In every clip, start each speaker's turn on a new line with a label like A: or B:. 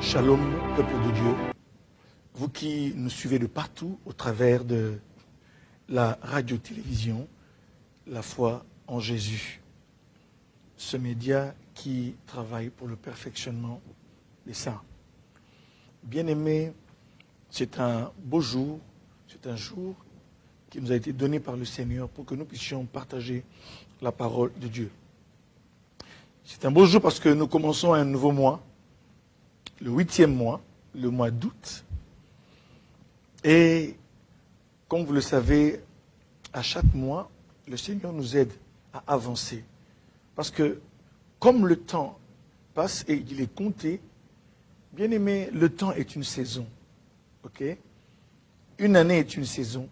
A: Shalom, peuple de Dieu, vous qui nous suivez de partout au travers de la radio-télévision, la foi en Jésus, ce média qui travaille pour le perfectionnement des saints. Bien-aimés, c'est un beau jour, c'est un jour qui nous a été donné par le Seigneur pour que nous puissions partager la parole de Dieu. C'est un beau jour parce que nous commençons un nouveau mois, le 8e mois, le mois d'août. Et comme vous le savez, à chaque mois, le Seigneur nous aide à avancer. Parce que comme le temps passe et il est compté, bien aimé, le temps est une saison. Ok? Une année est une saison.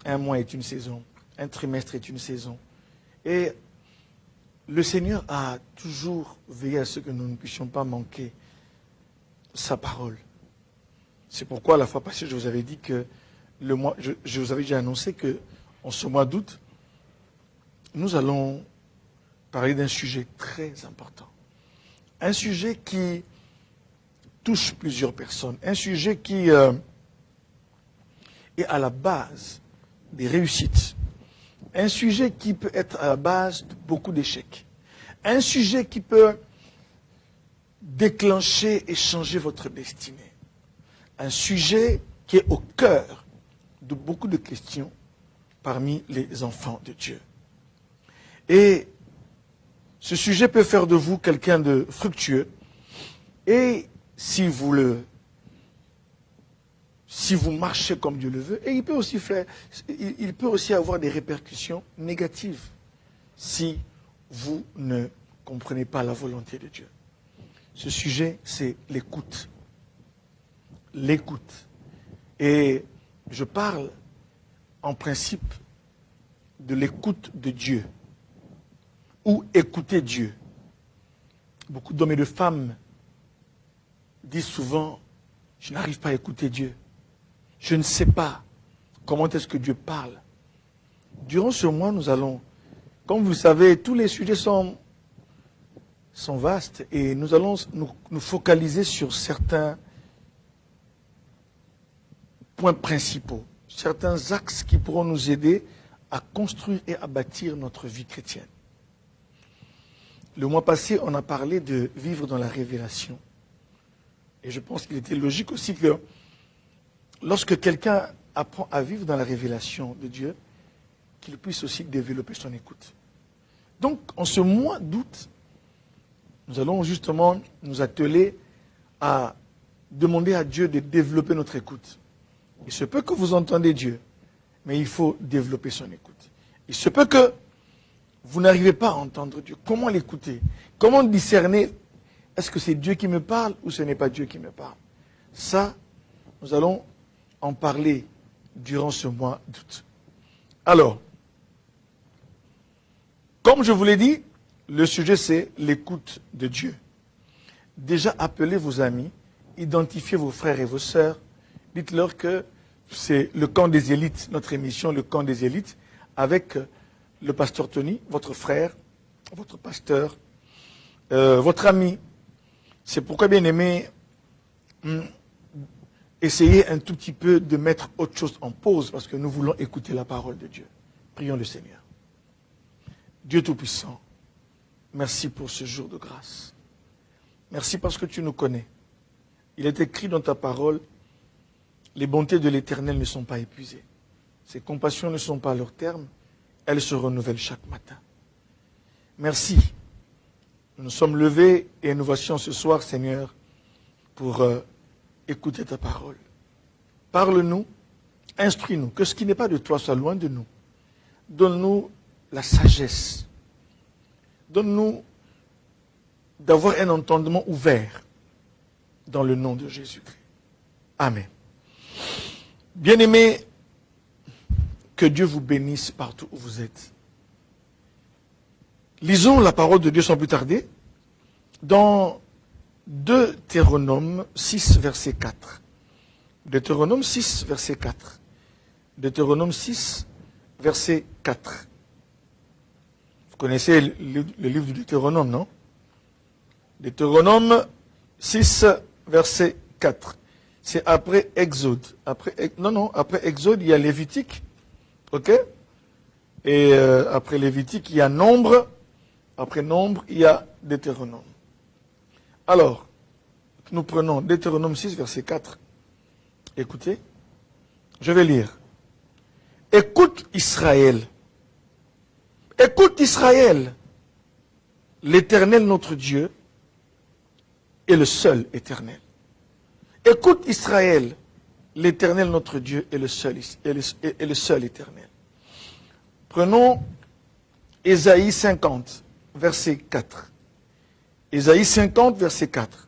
A: Un mois est une saison. Un trimestre est une saison. Et le Seigneur a toujours veillé à ce que nous ne puissions pas manquer sa parole. C'est pourquoi la fois passée, je vous avais dit que je vous avais déjà annoncé que en ce mois d'août, nous allons parler d'un sujet très important. Un sujet qui touche plusieurs personnes. Un sujet qui est à la base des réussites. Un sujet qui peut être à la base de beaucoup d'échecs. Un sujet qui peut déclencher et changer votre destinée. Un sujet qui est au cœur de beaucoup de questions parmi les enfants de Dieu. Et ce sujet peut faire de vous quelqu'un de fructueux. Et si vous marchez comme Dieu le veut, et il peut aussi avoir des répercussions négatives si vous ne comprenez pas la volonté de Dieu. Ce sujet, c'est l'écoute. L'écoute. Et je parle en principe de l'écoute de Dieu. Ou écouter Dieu. Beaucoup d'hommes et de femmes disent souvent, je n'arrive pas à écouter Dieu. Je ne sais pas comment est-ce que Dieu parle. Durant ce mois, nous allons, comme vous le savez, tous les sujets sont vastes et nous allons nous focaliser sur certains points principaux, certains axes qui pourront nous aider à construire et à bâtir notre vie chrétienne. Le mois passé, on a parlé de vivre dans la révélation. Et je pense qu'il était logique aussi que lorsque quelqu'un apprend à vivre dans la révélation de Dieu, qu'il puisse aussi développer son écoute. Donc, en ce mois d'août, nous allons justement nous atteler à demander à Dieu de développer notre écoute. Il se peut que vous entendez Dieu, mais il faut développer son écoute. Il se peut que vous n'arrivez pas à entendre Dieu. Comment l'écouter? Comment discerner? Est-ce que c'est Dieu qui me parle ou ce n'est pas Dieu qui me parle? Ça, nous allons en parler durant ce mois d'août. Alors, comme je vous l'ai dit, le sujet c'est l'écoute de Dieu. Déjà appelez vos amis, identifiez vos frères et vos sœurs, dites-leur que c'est le camp des élites, notre émission, le camp des élites, avec le pasteur Tony, votre frère, votre pasteur, votre ami. C'est pourquoi, bien aimé, essayez un tout petit peu de mettre autre chose en pause parce que nous voulons écouter la parole de Dieu. Prions le Seigneur. Dieu Tout-Puissant, merci pour ce jour de grâce. Merci parce que tu nous connais. Il est écrit dans ta parole, les bontés de l'Éternel ne sont pas épuisées. Ses compassions ne sont pas à leur terme. Elles se renouvellent chaque matin. Merci. Nous nous sommes levés et nous voici ce soir, Seigneur, pour écouter ta parole. Parle-nous, instruis-nous, que ce qui n'est pas de toi soit loin de nous. Donne-nous la sagesse. Donne-nous d'avoir un entendement ouvert dans le nom de Jésus-Christ. Amen. Bien-aimés, que Dieu vous bénisse partout où vous êtes. Lisons la parole de Dieu sans plus tarder dans Deutéronome 6, verset 4. Deutéronome 6, verset 4. Deutéronome 6, verset 4. Vous connaissez le livre du Deutéronome, non? Deutéronome 6, verset 4. C'est après Exode. Après Exode, il y a Lévitique. Ok? Et après Lévitique, il y a Nombre. Après Nombre, il y a Deutéronome. Alors, nous prenons Deutéronome 6, verset 4. Écoutez, je vais lire. Écoute Israël. Écoute Israël. L'Éternel notre Dieu est le seul éternel. Écoute Israël. L'Éternel notre Dieu est le seul éternel. Prenons Ésaïe 50, verset 4. Ésaïe 50, verset 4.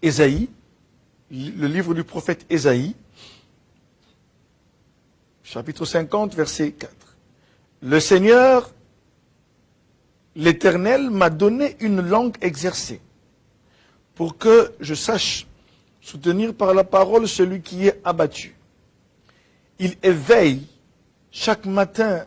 A: Ésaïe, le livre du prophète Ésaïe, chapitre 50, verset 4. Le Seigneur, l'Éternel, m'a donné une langue exercée, pour que je sache soutenir par la parole celui qui est abattu. Il éveille chaque matin,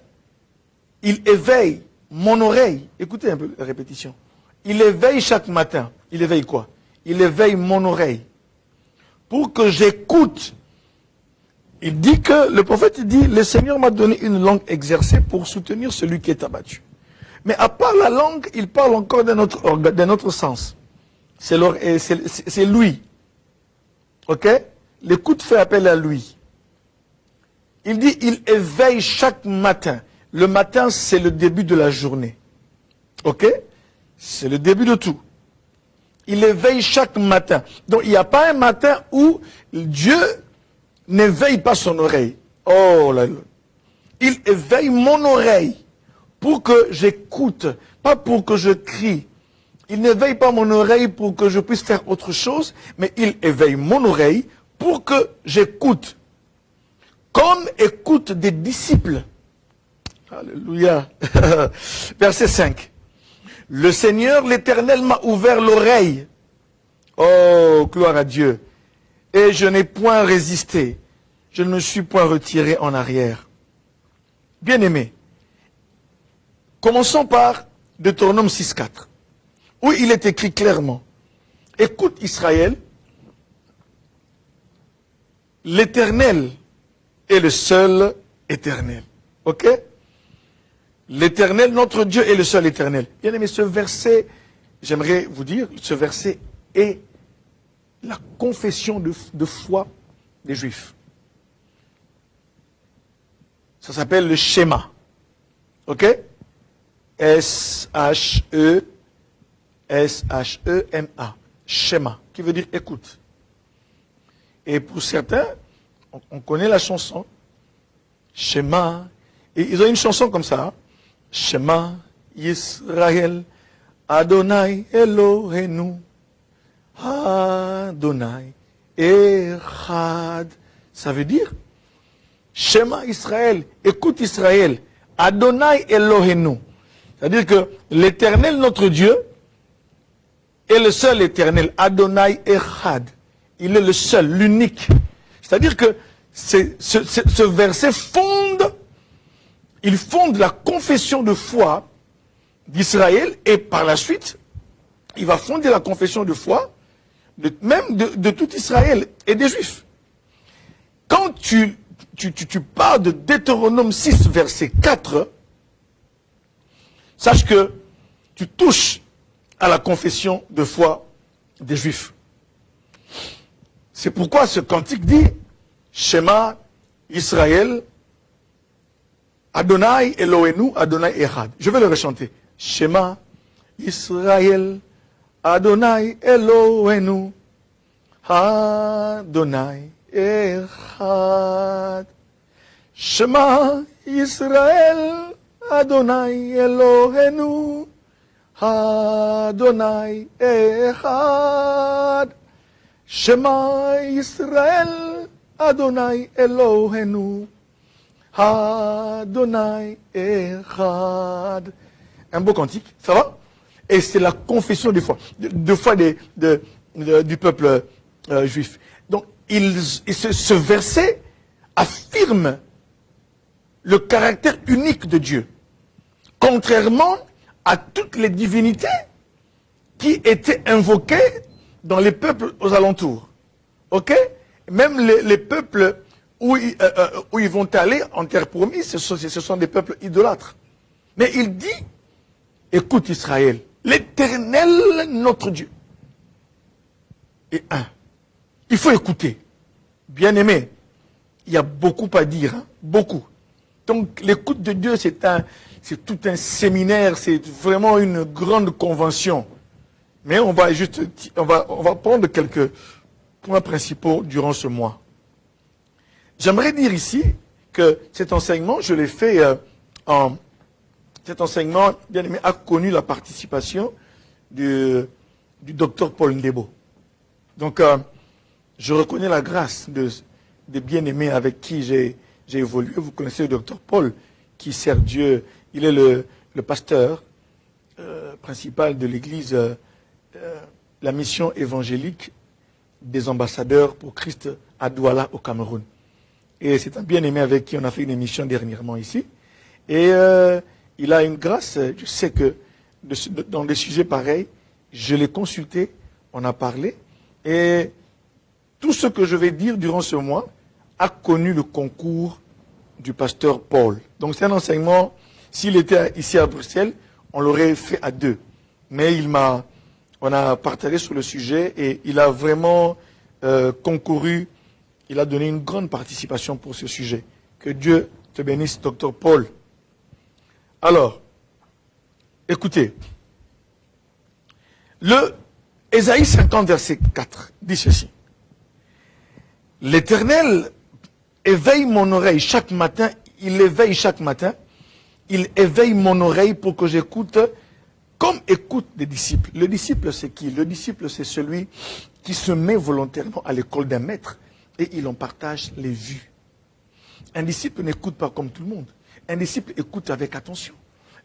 A: il éveille mon oreille. Écoutez un peu la répétition. Il éveille chaque matin. Il éveille quoi? Il éveille mon oreille pour que j'écoute. Il dit que, le prophète dit, le Seigneur m'a donné une langue exercée pour soutenir celui qui est abattu. Mais à part la langue, il parle encore d'un autre sens. C'est lui. Ok? L'écoute fait appel à lui. Il dit, il éveille chaque matin. Le matin, c'est le début de la journée. Ok? C'est le début de tout. Il éveille chaque matin. Donc, il n'y a pas un matin où Dieu n'éveille pas son oreille. Oh là là. Il éveille mon oreille pour que j'écoute, pas pour que je crie. Il n'éveille pas mon oreille pour que je puisse faire autre chose, mais il éveille mon oreille pour que j'écoute. Comme écoute des disciples. Alléluia. Verset 5. Le Seigneur, l'Éternel, m'a ouvert l'oreille. Oh, gloire à Dieu. Et je n'ai point résisté. Je ne me suis point retiré en arrière. Bien-aimés, commençons par Deutéronome 6.4, où il est écrit clairement, écoute Israël, l'Éternel est le seul éternel. Ok? L'Éternel, notre Dieu, est le seul éternel. Bien-aimés, ce verset, j'aimerais vous dire, ce verset est la confession de foi des Juifs. Ça s'appelle le schéma. Ok? S-H-E-M-A. Schéma, qui veut dire écoute. Et pour certains, on connaît la chanson. Schéma. Et ils ont une chanson comme ça. Shema Yisrael Adonai Elohenu Adonai Echad. Ça veut dire Shema Israël, écoute Israël, Adonai Elohenu. C'est-à-dire que l'Éternel, notre Dieu, est le seul éternel. Adonai Echad. Il est le seul, l'unique. C'est-à-dire que ce verset il fonde la confession de foi d'Israël et par la suite, il va fonder la confession de foi de tout Israël et des Juifs. Quand tu parles de Deutéronome 6, verset 4, sache que tu touches à la confession de foi des Juifs. C'est pourquoi ce cantique dit Shema Israël Adonai Elohenu Adonai Echad. Je vais le rechanter. Shema Israël Adonai Elohenu Adonai Echad. Shema Israël Adonai Elohenu Adonai Echad. Shema Israël Adonai Elohenu Adonai Echad. Un beau cantique, ça va? Et c'est la confession de foi du peuple juif. Donc, ce verset affirme le caractère unique de Dieu. Contrairement à toutes les divinités qui étaient invoquées dans les peuples aux alentours. Ok? Même les peuples où ils vont aller en terre promise, ce sont des peuples idolâtres. Mais il dit, écoute Israël, l'Éternel notre Dieu est un. Il faut écouter. Bien-aimé, il y a beaucoup à dire, hein? Beaucoup. Donc l'écoute de Dieu, c'est tout un séminaire, c'est vraiment une grande convention. Mais on va prendre quelques points principaux durant ce mois. J'aimerais dire ici que cet enseignement, je l'ai fait cet enseignement, bien aimé, a connu la participation du docteur Paul Ndebo. Donc, je reconnais la grâce des bien-aimés avec qui j'ai évolué. Vous connaissez le docteur Paul, qui sert Dieu. Il est le pasteur principal de l'église, la mission évangélique des ambassadeurs pour Christ à Douala, au Cameroun. Et c'est un bien-aimé avec qui on a fait une émission dernièrement ici. Et il a une grâce. Je sais que dans des sujets pareils, je l'ai consulté, on a parlé. Et tout ce que je vais dire durant ce mois a connu le concours du pasteur Paul. Donc c'est un enseignement, s'il était ici à Bruxelles, on l'aurait fait à deux. Mais on a partagé sur le sujet et il a vraiment concouru, il a donné une grande participation pour ce sujet. Que Dieu te bénisse, docteur Paul. Alors, écoutez, le Ésaïe 50, verset 4, dit ceci. L'Éternel éveille mon oreille chaque matin, il éveille chaque matin, il éveille mon oreille pour que j'écoute, comme écoutent des disciples. Le disciple, c'est qui? Le disciple, c'est celui qui se met volontairement à l'école d'un maître et il en partage les vues. Un disciple n'écoute pas comme tout le monde. Un disciple écoute avec attention.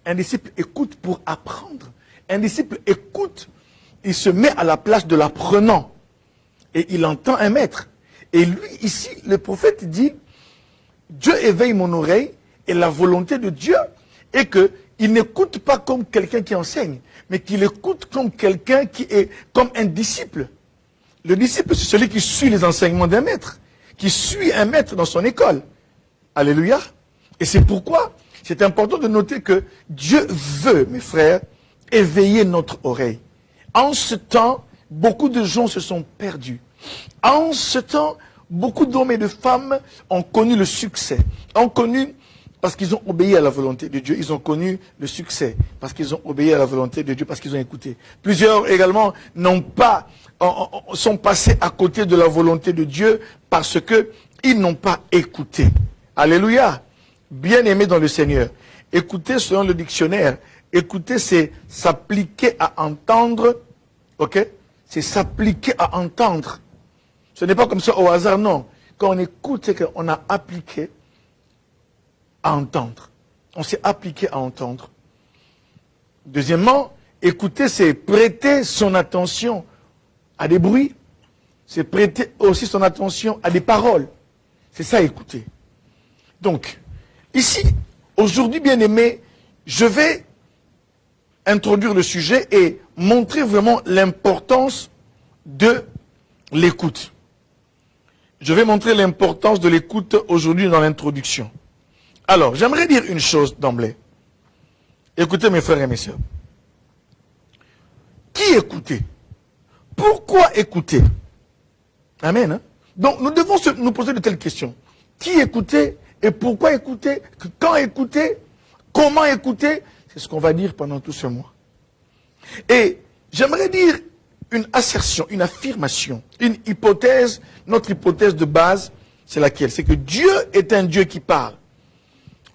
A: Un disciple écoute pour apprendre. Un disciple écoute, il se met à la place de l'apprenant et il entend un maître. Et lui, ici, le prophète dit, Dieu éveille mon oreille et la volonté de Dieu est qu'il n'écoute pas comme quelqu'un qui enseigne, mais qu'il écoute comme quelqu'un qui est comme un disciple. Le disciple, c'est celui qui suit les enseignements d'un maître, qui suit un maître dans son école. Alléluia. Et c'est pourquoi c'est important de noter que Dieu veut, mes frères, éveiller notre oreille. En ce temps, beaucoup de gens se sont perdus. En ce temps, beaucoup d'hommes et de femmes ont connu le succès. Ont connu, parce qu'ils ont obéi à la volonté de Dieu, ils ont connu le succès. Parce qu'ils ont obéi à la volonté de Dieu, parce qu'ils ont écouté. Plusieurs également sont passés à côté de la volonté de Dieu parce qu'ils n'ont pas écouté. Alléluia. Bien-aimés dans le Seigneur. Écouter selon le dictionnaire. Écouter, c'est s'appliquer à entendre. Ok? C'est s'appliquer à entendre. Ce n'est pas comme ça au hasard, non. Quand on écoute, c'est qu'on a appliqué à entendre. On s'est appliqué à entendre. Deuxièmement, écouter, c'est prêter son attention à des bruits. C'est prêter aussi son attention à des paroles. C'est ça, écouter. Donc, ici, aujourd'hui, bien-aimés, je vais introduire le sujet et montrer vraiment l'importance de l'écoute. Je vais montrer l'importance de l'écoute aujourd'hui dans l'introduction. Alors, j'aimerais dire une chose d'emblée. Écoutez mes frères et mes sœurs. Qui écouter? Pourquoi écouter? Amen. Hein? Donc, nous devons nous poser de telles questions. Qui écouter et pourquoi écouter? Quand écouter? Comment écouter? C'est ce qu'on va dire pendant tout ce mois. Et j'aimerais dire une assertion, une affirmation, une hypothèse. Notre hypothèse de base, c'est laquelle? C'est que Dieu est un Dieu qui parle.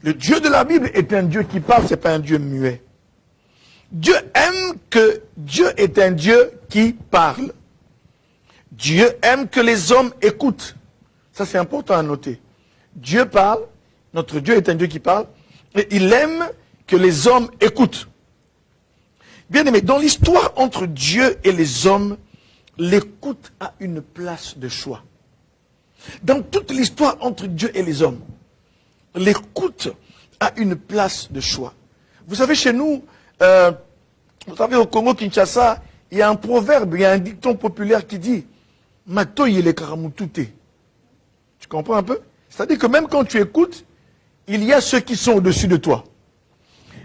A: Le Dieu de la Bible est un Dieu qui parle, ce n'est pas un Dieu muet. Dieu aime que Dieu est un Dieu qui parle. Dieu aime que les hommes écoutent. Ça, c'est important à noter. Dieu parle, notre Dieu est un Dieu qui parle, et il aime que les hommes écoutent. Bien aimé, dans l'histoire entre Dieu et les hommes, l'écoute a une place de choix. Dans toute l'histoire entre Dieu et les hommes, l'écoute a une place de choix. Vous savez, chez nous, Vous savez, au Congo-Kinshasa, il y a un proverbe, il y a un dicton populaire qui dit « Matoye le karamutute ». Tu comprends un peu? C'est-à-dire que même quand tu écoutes, il y a ceux qui sont au-dessus de toi.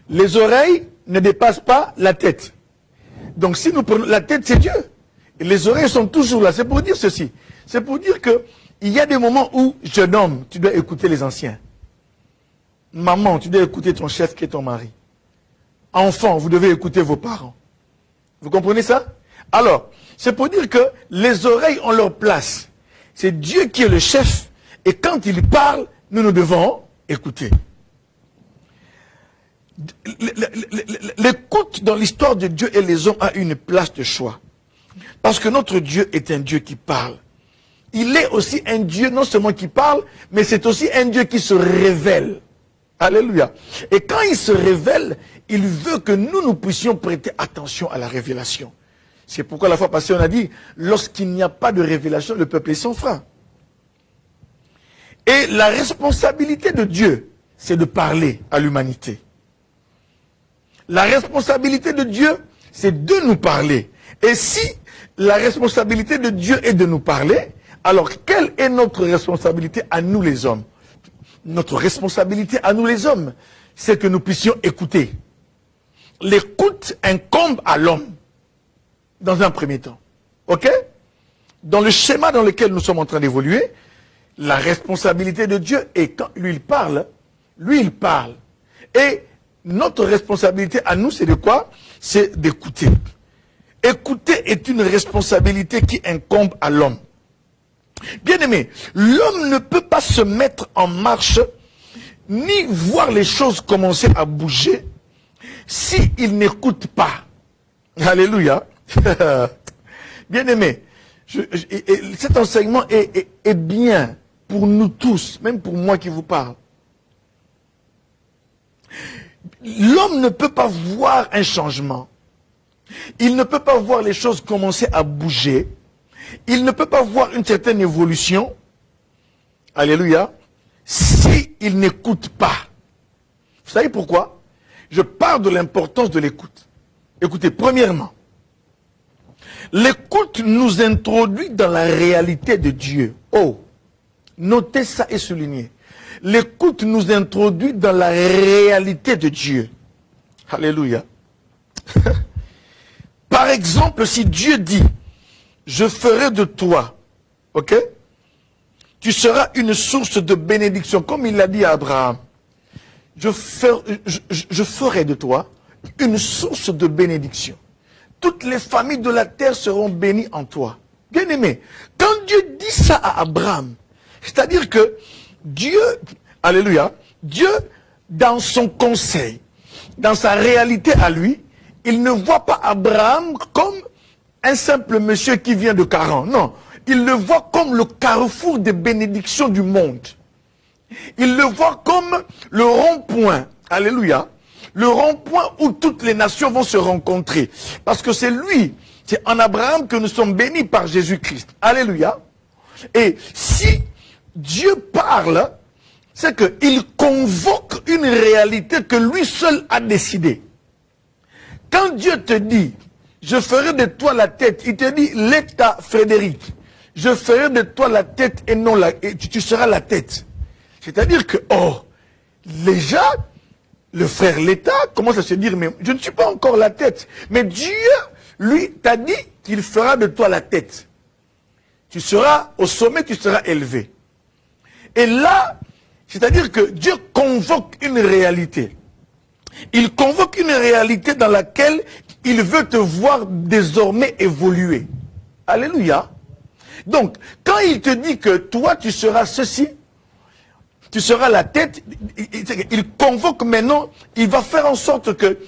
A: Les oreilles ne dépassent pas la tête. Donc si nous prenons la tête, c'est Dieu. Et les oreilles sont toujours là. C'est pour dire ceci. C'est pour dire que il y a des moments où, jeune homme, tu dois écouter les anciens. Maman, tu dois écouter ton chef qui est ton mari. Enfant, vous devez écouter vos parents. Vous comprenez ça? Alors, c'est pour dire que les oreilles ont leur place. C'est Dieu qui est le chef. Et quand il parle, nous devons écouter. L'écoute dans l'histoire de Dieu et les hommes a une place de choix. Parce que notre Dieu est un Dieu qui parle. Il est aussi un Dieu non seulement qui parle, mais c'est aussi un Dieu qui se révèle. Alléluia. Et quand il se révèle, il veut que nous puissions prêter attention à la révélation. C'est pourquoi la fois passée on a dit, lorsqu'il n'y a pas de révélation, le peuple est sans frein. Et la responsabilité de Dieu, c'est de parler à l'humanité. La responsabilité de Dieu, c'est de nous parler. Et si la responsabilité de Dieu est de nous parler, alors quelle est notre responsabilité à nous les hommes? Notre responsabilité à nous les hommes, c'est que nous puissions écouter. L'écoute incombe à l'homme, dans un premier temps. Ok? Dans le schéma dans lequel nous sommes en train d'évoluer, la responsabilité de Dieu est quand lui il parle. Et notre responsabilité à nous, c'est de quoi? C'est d'écouter. Écouter est une responsabilité qui incombe à l'homme. Bien-aimé, l'homme ne peut pas se mettre en marche, ni voir les choses commencer à bouger, s'il n'écoute pas. Alléluia. Bien-aimé, cet enseignement est bien pour nous tous, même pour moi qui vous parle. L'homme ne peut pas voir un changement. Il ne peut pas voir les choses commencer à bouger. Il ne peut pas voir une certaine évolution. Alléluia. S'il n'écoute pas. Vous savez pourquoi? Je parle de l'importance de l'écoute. Écoutez, premièrement, l'écoute nous introduit dans la réalité de Dieu. Oh, notez ça et soulignez. L'écoute nous introduit dans la réalité de Dieu. Alléluia. Par exemple, si Dieu dit, je ferai de toi, ok? Tu seras une source de bénédiction, comme il l'a dit à Abraham. Je ferai de toi une source de bénédiction. Toutes les familles de la terre seront bénies en toi. Bien-aimé, quand Dieu dit ça à Abraham, c'est-à-dire que Dieu, alléluia, Dieu, dans son conseil, dans sa réalité à lui, il ne voit pas Abraham comme un simple monsieur qui vient de Charan. Non, il le voit comme le carrefour des bénédictions du monde. Il le voit comme le rond-point, alléluia, le rond-point où toutes les nations vont se rencontrer. Parce que c'est lui, c'est en Abraham que nous sommes bénis par Jésus-Christ. Alléluia. Et si Dieu parle, c'est qu'il convoque une réalité que lui seul a décidée. Quand Dieu te dit, je ferai de toi la tête, il te dit, l'État Frédéric, je ferai de toi la tête et non et tu seras la tête. C'est-à-dire que, oh, déjà, le frère l'État commence à se dire, mais je ne suis pas encore la tête. Mais Dieu, lui, t'a dit qu'il fera de toi la tête. Tu seras au sommet, tu seras élevé. Et là, c'est-à-dire que Dieu convoque une réalité. Il convoque une réalité dans laquelle il veut te voir désormais évoluer. Alléluia. Donc, quand il te dit que toi, tu seras ceci, tu seras la tête, il convoque maintenant, il va faire en sorte que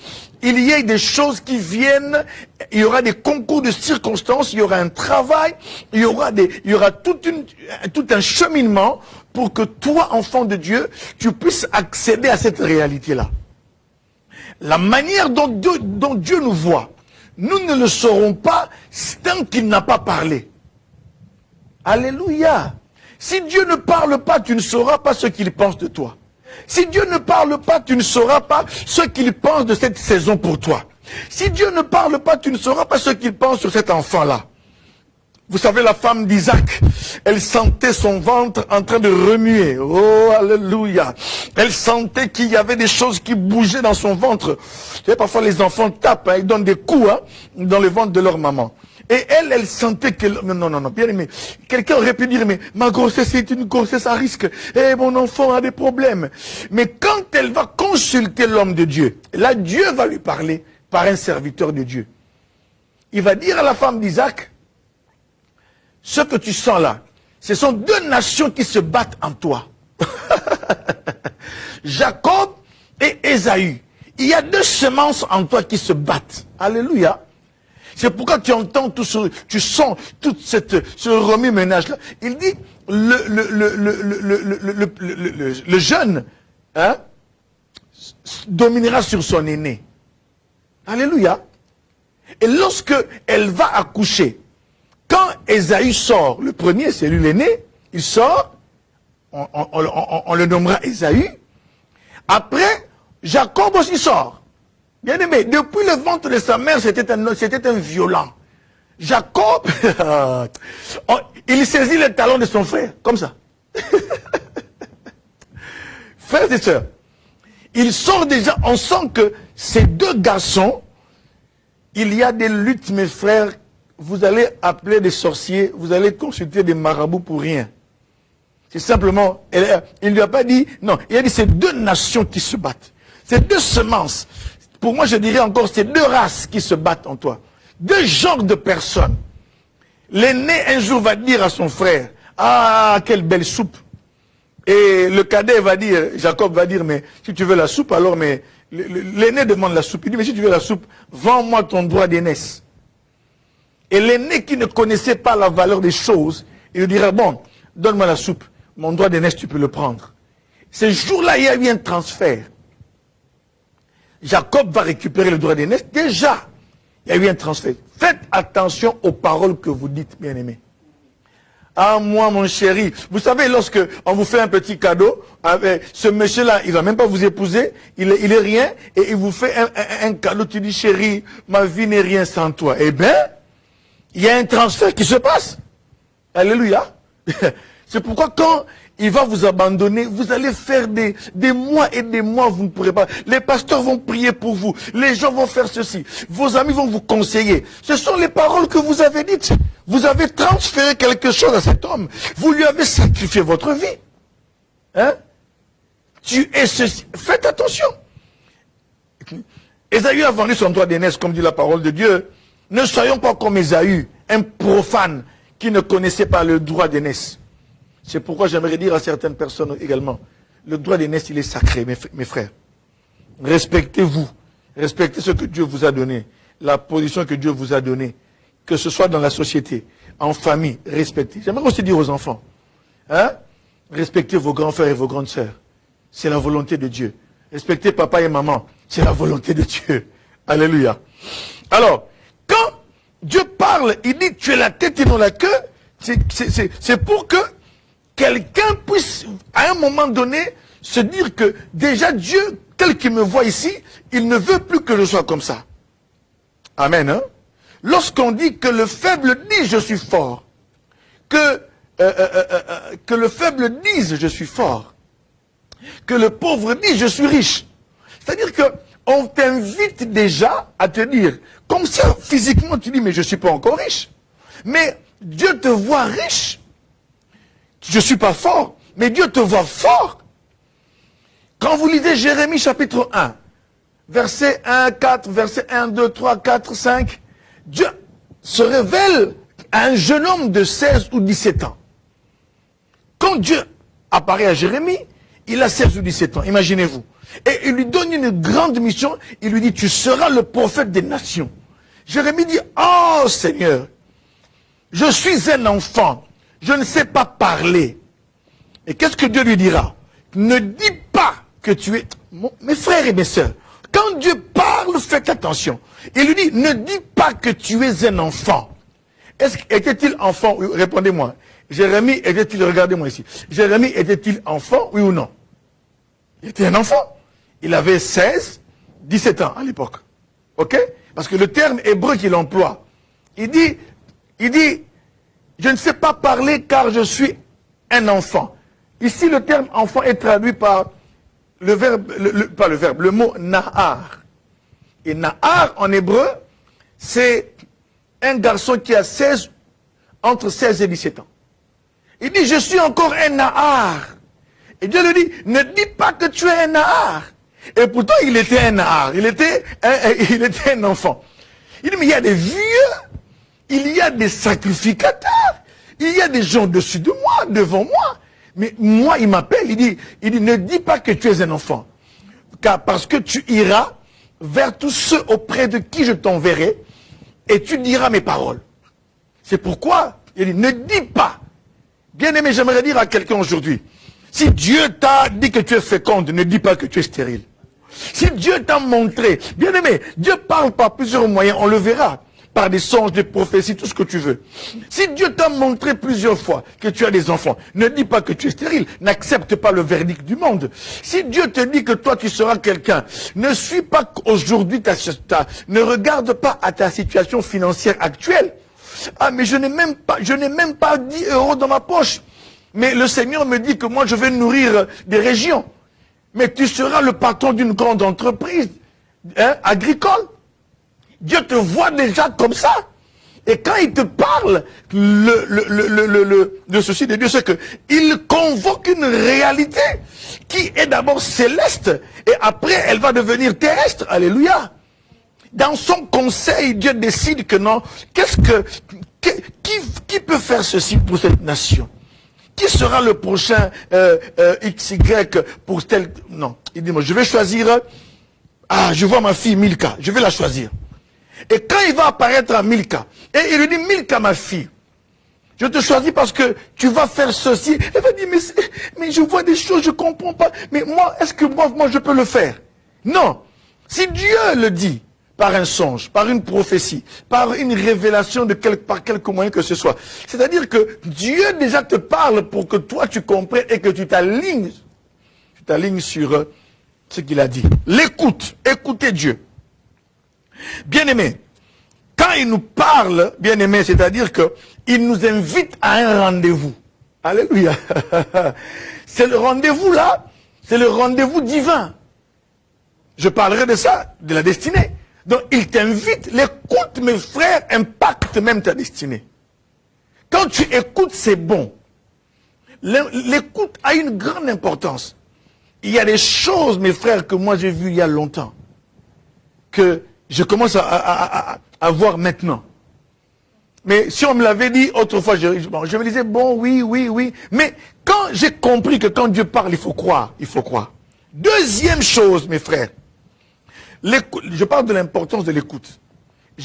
A: il y ait des choses qui viennent, il y aura des concours de circonstances, il y aura un travail, il y aura tout un cheminement pour que toi, enfant de Dieu, tu puisses accéder à cette réalité-là. La manière dont Dieu nous voit, nous ne le saurons pas tant qu'il n'a pas parlé. Alléluia. Si Dieu ne parle pas, tu ne sauras pas ce qu'il pense de toi. Si Dieu ne parle pas, tu ne sauras pas ce qu'il pense de cette saison pour toi. Si Dieu ne parle pas, tu ne sauras pas ce qu'il pense sur cet enfant-là. Vous savez, la femme d'Isaac, elle sentait son ventre en train de remuer. Oh, alléluia. Elle sentait qu'il y avait des choses qui bougeaient dans son ventre. Vous savez, parfois les enfants tapent, ils donnent des coups dans le ventre de leur maman. Et elle sentait que... Non, bien aimé. Quelqu'un aurait pu dire, mais ma grossesse est une grossesse à risque. Et mon enfant a des problèmes. Mais quand elle va consulter l'homme de Dieu, là, Dieu va lui parler par un serviteur de Dieu. Il va dire à la femme d'Isaac, ce que tu sens là, ce sont deux nations qui se battent en toi. Jacob et Ésaü. Il y a deux semences en toi qui se battent. Alléluia. C'est pourquoi tu entends tout ce, tu sens tout ce remue-ménage là. Il dit, le jeune, dominera sur son aîné. Alléluia. Et lorsque elle va accoucher, quand Ésaü sort, le premier, c'est lui l'aîné, il sort, on le nommera Ésaü. Après, Jacob aussi sort. Bien aimé, depuis le ventre de sa mère, c'était un violent. Jacob, il saisit le talon de son frère, comme ça. Frères et sœurs, il sort déjà, on sent que ces deux garçons, il y a des luttes, mes frères. Vous allez appeler des sorciers, vous allez consulter des marabouts pour rien. C'est simplement, il ne lui a pas dit, non, il a dit c'est deux nations qui se battent. C'est deux semences. Pour moi, je dirais encore, c'est deux races qui se battent en toi. Deux genres de personnes. L'aîné, un jour, va dire à son frère, ah, quelle belle soupe. Et le cadet va dire, Jacob va dire, mais si tu veux la soupe, alors, mais l'aîné demande la soupe. Il dit, mais si tu veux la soupe, vends-moi ton droit d'aînesse. Et l'aîné qui ne connaissait pas la valeur des choses, il lui dira, bon, donne-moi la soupe, mon droit d'aînesse, tu peux le prendre. Ce jour-là, il y a eu un transfert. Jacob va récupérer le droit d'aînesse. Déjà, il y a eu un transfert. Faites attention aux paroles que vous dites, bien-aimés. Ah, moi, mon chéri, vous savez, lorsque on vous fait un petit cadeau, ce monsieur-là, il va même pas vous épouser, il est rien, et il vous fait un cadeau, tu dis, chéri, ma vie n'est rien sans toi. Eh bien, il y a un transfert qui se passe. Alléluia. C'est pourquoi quand il va vous abandonner, vous allez faire des mois et des mois, vous ne pourrez pas. Les pasteurs vont prier pour vous. Les gens vont faire ceci. Vos amis vont vous conseiller. Ce sont les paroles que vous avez dites. Vous avez transféré quelque chose à cet homme. Vous lui avez sacrifié votre vie. Hein? Tu es ceci. Faites attention. Ésaü a vendu son droit d'aînesse, comme dit la parole de Dieu. Ne soyons pas comme Ésaü, un profane qui ne connaissait pas le droit d'aînesse. C'est pourquoi j'aimerais dire à certaines personnes également, le droit d'aînesse, il est sacré, mes frères. Respectez-vous. Respectez ce que Dieu vous a donné, la position que Dieu vous a donnée, que ce soit dans la société, en famille, respectez. J'aimerais aussi dire aux enfants, respectez vos grands frères et vos grandes sœurs. C'est la volonté de Dieu. Respectez papa et maman. C'est la volonté de Dieu. Alléluia. Alors, quand Dieu parle, il dit tu es la tête et non la queue, c'est pour que quelqu'un puisse, à un moment donné, se dire que déjà Dieu, tel qu'il me voit ici, il ne veut plus que je sois comme ça. Amen. Hein? Lorsqu'on dit que le faible dit je suis fort, que le faible dise je suis fort, que le pauvre dit je suis riche, c'est-à-dire que on t'invite déjà à te dire, comme ça, physiquement, tu dis, mais je ne suis pas encore riche. Mais Dieu te voit riche. Je ne suis pas fort, mais Dieu te voit fort. Quand vous lisez Jérémie chapitre 1, verset 1, 4, verset 1, 2, 3, 4, 5, Dieu se révèle à un jeune homme de 16 ou 17 ans. Quand Dieu apparaît à Jérémie, il a 16 ou 17 ans, imaginez-vous. Et il lui donne une grande mission, il lui dit, tu seras le prophète des nations. Jérémie dit, oh Seigneur, je suis un enfant, je ne sais pas parler. Et qu'est-ce que Dieu lui dira? Ne dis pas que tu es... Mes frères et mes sœurs, quand Dieu parle, faites attention. Il lui dit, ne dis pas que tu es un enfant. Était-il enfant? Répondez-moi. Jérémie était-il, regardez-moi ici, Jérémie était-il enfant, oui ou non? Il était un enfant. Il avait 16, 17 ans à l'époque. Ok? Parce que le terme hébreu qu'il emploie, il dit, je ne sais pas parler car je suis un enfant. Ici, le terme enfant est traduit par le verbe, le mot nahar. Et nahar, en hébreu, c'est un garçon qui a entre 16 et 17 ans. Il dit, je suis encore un nahar. Et Dieu lui dit, ne dis pas que tu es un nahar. Et pourtant, il était un nahar. Il était un enfant. Il dit, mais il y a des vieux, il y a des sacrificateurs, il y a des gens dessus de moi, devant moi. Mais moi, il m'appelle, il dit, ne dis pas que tu es un enfant. Car parce que tu iras vers tous ceux auprès de qui je t'enverrai, et tu diras mes paroles. C'est pourquoi, il dit, ne dis pas. Bien aimé, j'aimerais dire à quelqu'un aujourd'hui, si Dieu t'a dit que tu es féconde, ne dis pas que tu es stérile. Si Dieu t'a montré, bien aimé, Dieu parle par plusieurs moyens, on le verra. Par des songes, des prophéties, tout ce que tu veux. Si Dieu t'a montré plusieurs fois que tu as des enfants, ne dis pas que tu es stérile. N'accepte pas le verdict du monde. Si Dieu te dit que toi tu seras quelqu'un, ne suis pas aujourd'hui ne regarde pas à ta situation financière actuelle. Ah, mais je n'ai même pas 10 euros dans ma poche. Mais le Seigneur me dit que moi je vais nourrir des régions. Mais tu seras le patron d'une grande entreprise agricole. Dieu te voit déjà comme ça. Et quand il te parle de ceci de Dieu, c'est qu'il convoque une réalité qui est d'abord céleste et après elle va devenir terrestre. Alléluia. Dans son conseil, Dieu décide que non. Qui peut faire ceci pour cette nation? Qui sera le prochain XY pour tel... Non. Il dit, moi, je vais choisir... Ah, je vois ma fille Milka, je vais la choisir. Et quand il va apparaître à Milka, et il lui dit, Milka, ma fille, je te choisis parce que tu vas faire ceci. Elle va dire, mais je vois des choses, je ne comprends pas. Mais moi, est-ce que moi, je peux le faire? Non. Si Dieu le dit, par un songe, par une prophétie, par une révélation par quelque moyen que ce soit, c'est-à-dire que Dieu déjà te parle pour que toi tu comprennes et que tu t'alignes sur ce qu'il a dit. L'écoute, écoutez Dieu. Bien-aimé, quand il nous parle, bien-aimé, c'est-à-dire qu'il nous invite à un rendez-vous. Alléluia. C'est le rendez-vous là, c'est le rendez-vous divin. Je parlerai de ça, de la destinée. Donc il t'invite, l'écoute, mes frères, impacte même ta destinée. Quand tu écoutes, c'est bon. L'écoute a une grande importance. Il y a des choses, mes frères, que moi j'ai vues il y a longtemps, que je commence à voir maintenant. Mais si on me l'avait dit autrefois, je me disais, bon, oui. Mais quand j'ai compris que quand Dieu parle, il faut croire. Deuxième chose, mes frères, je parle de l'importance de l'écoute.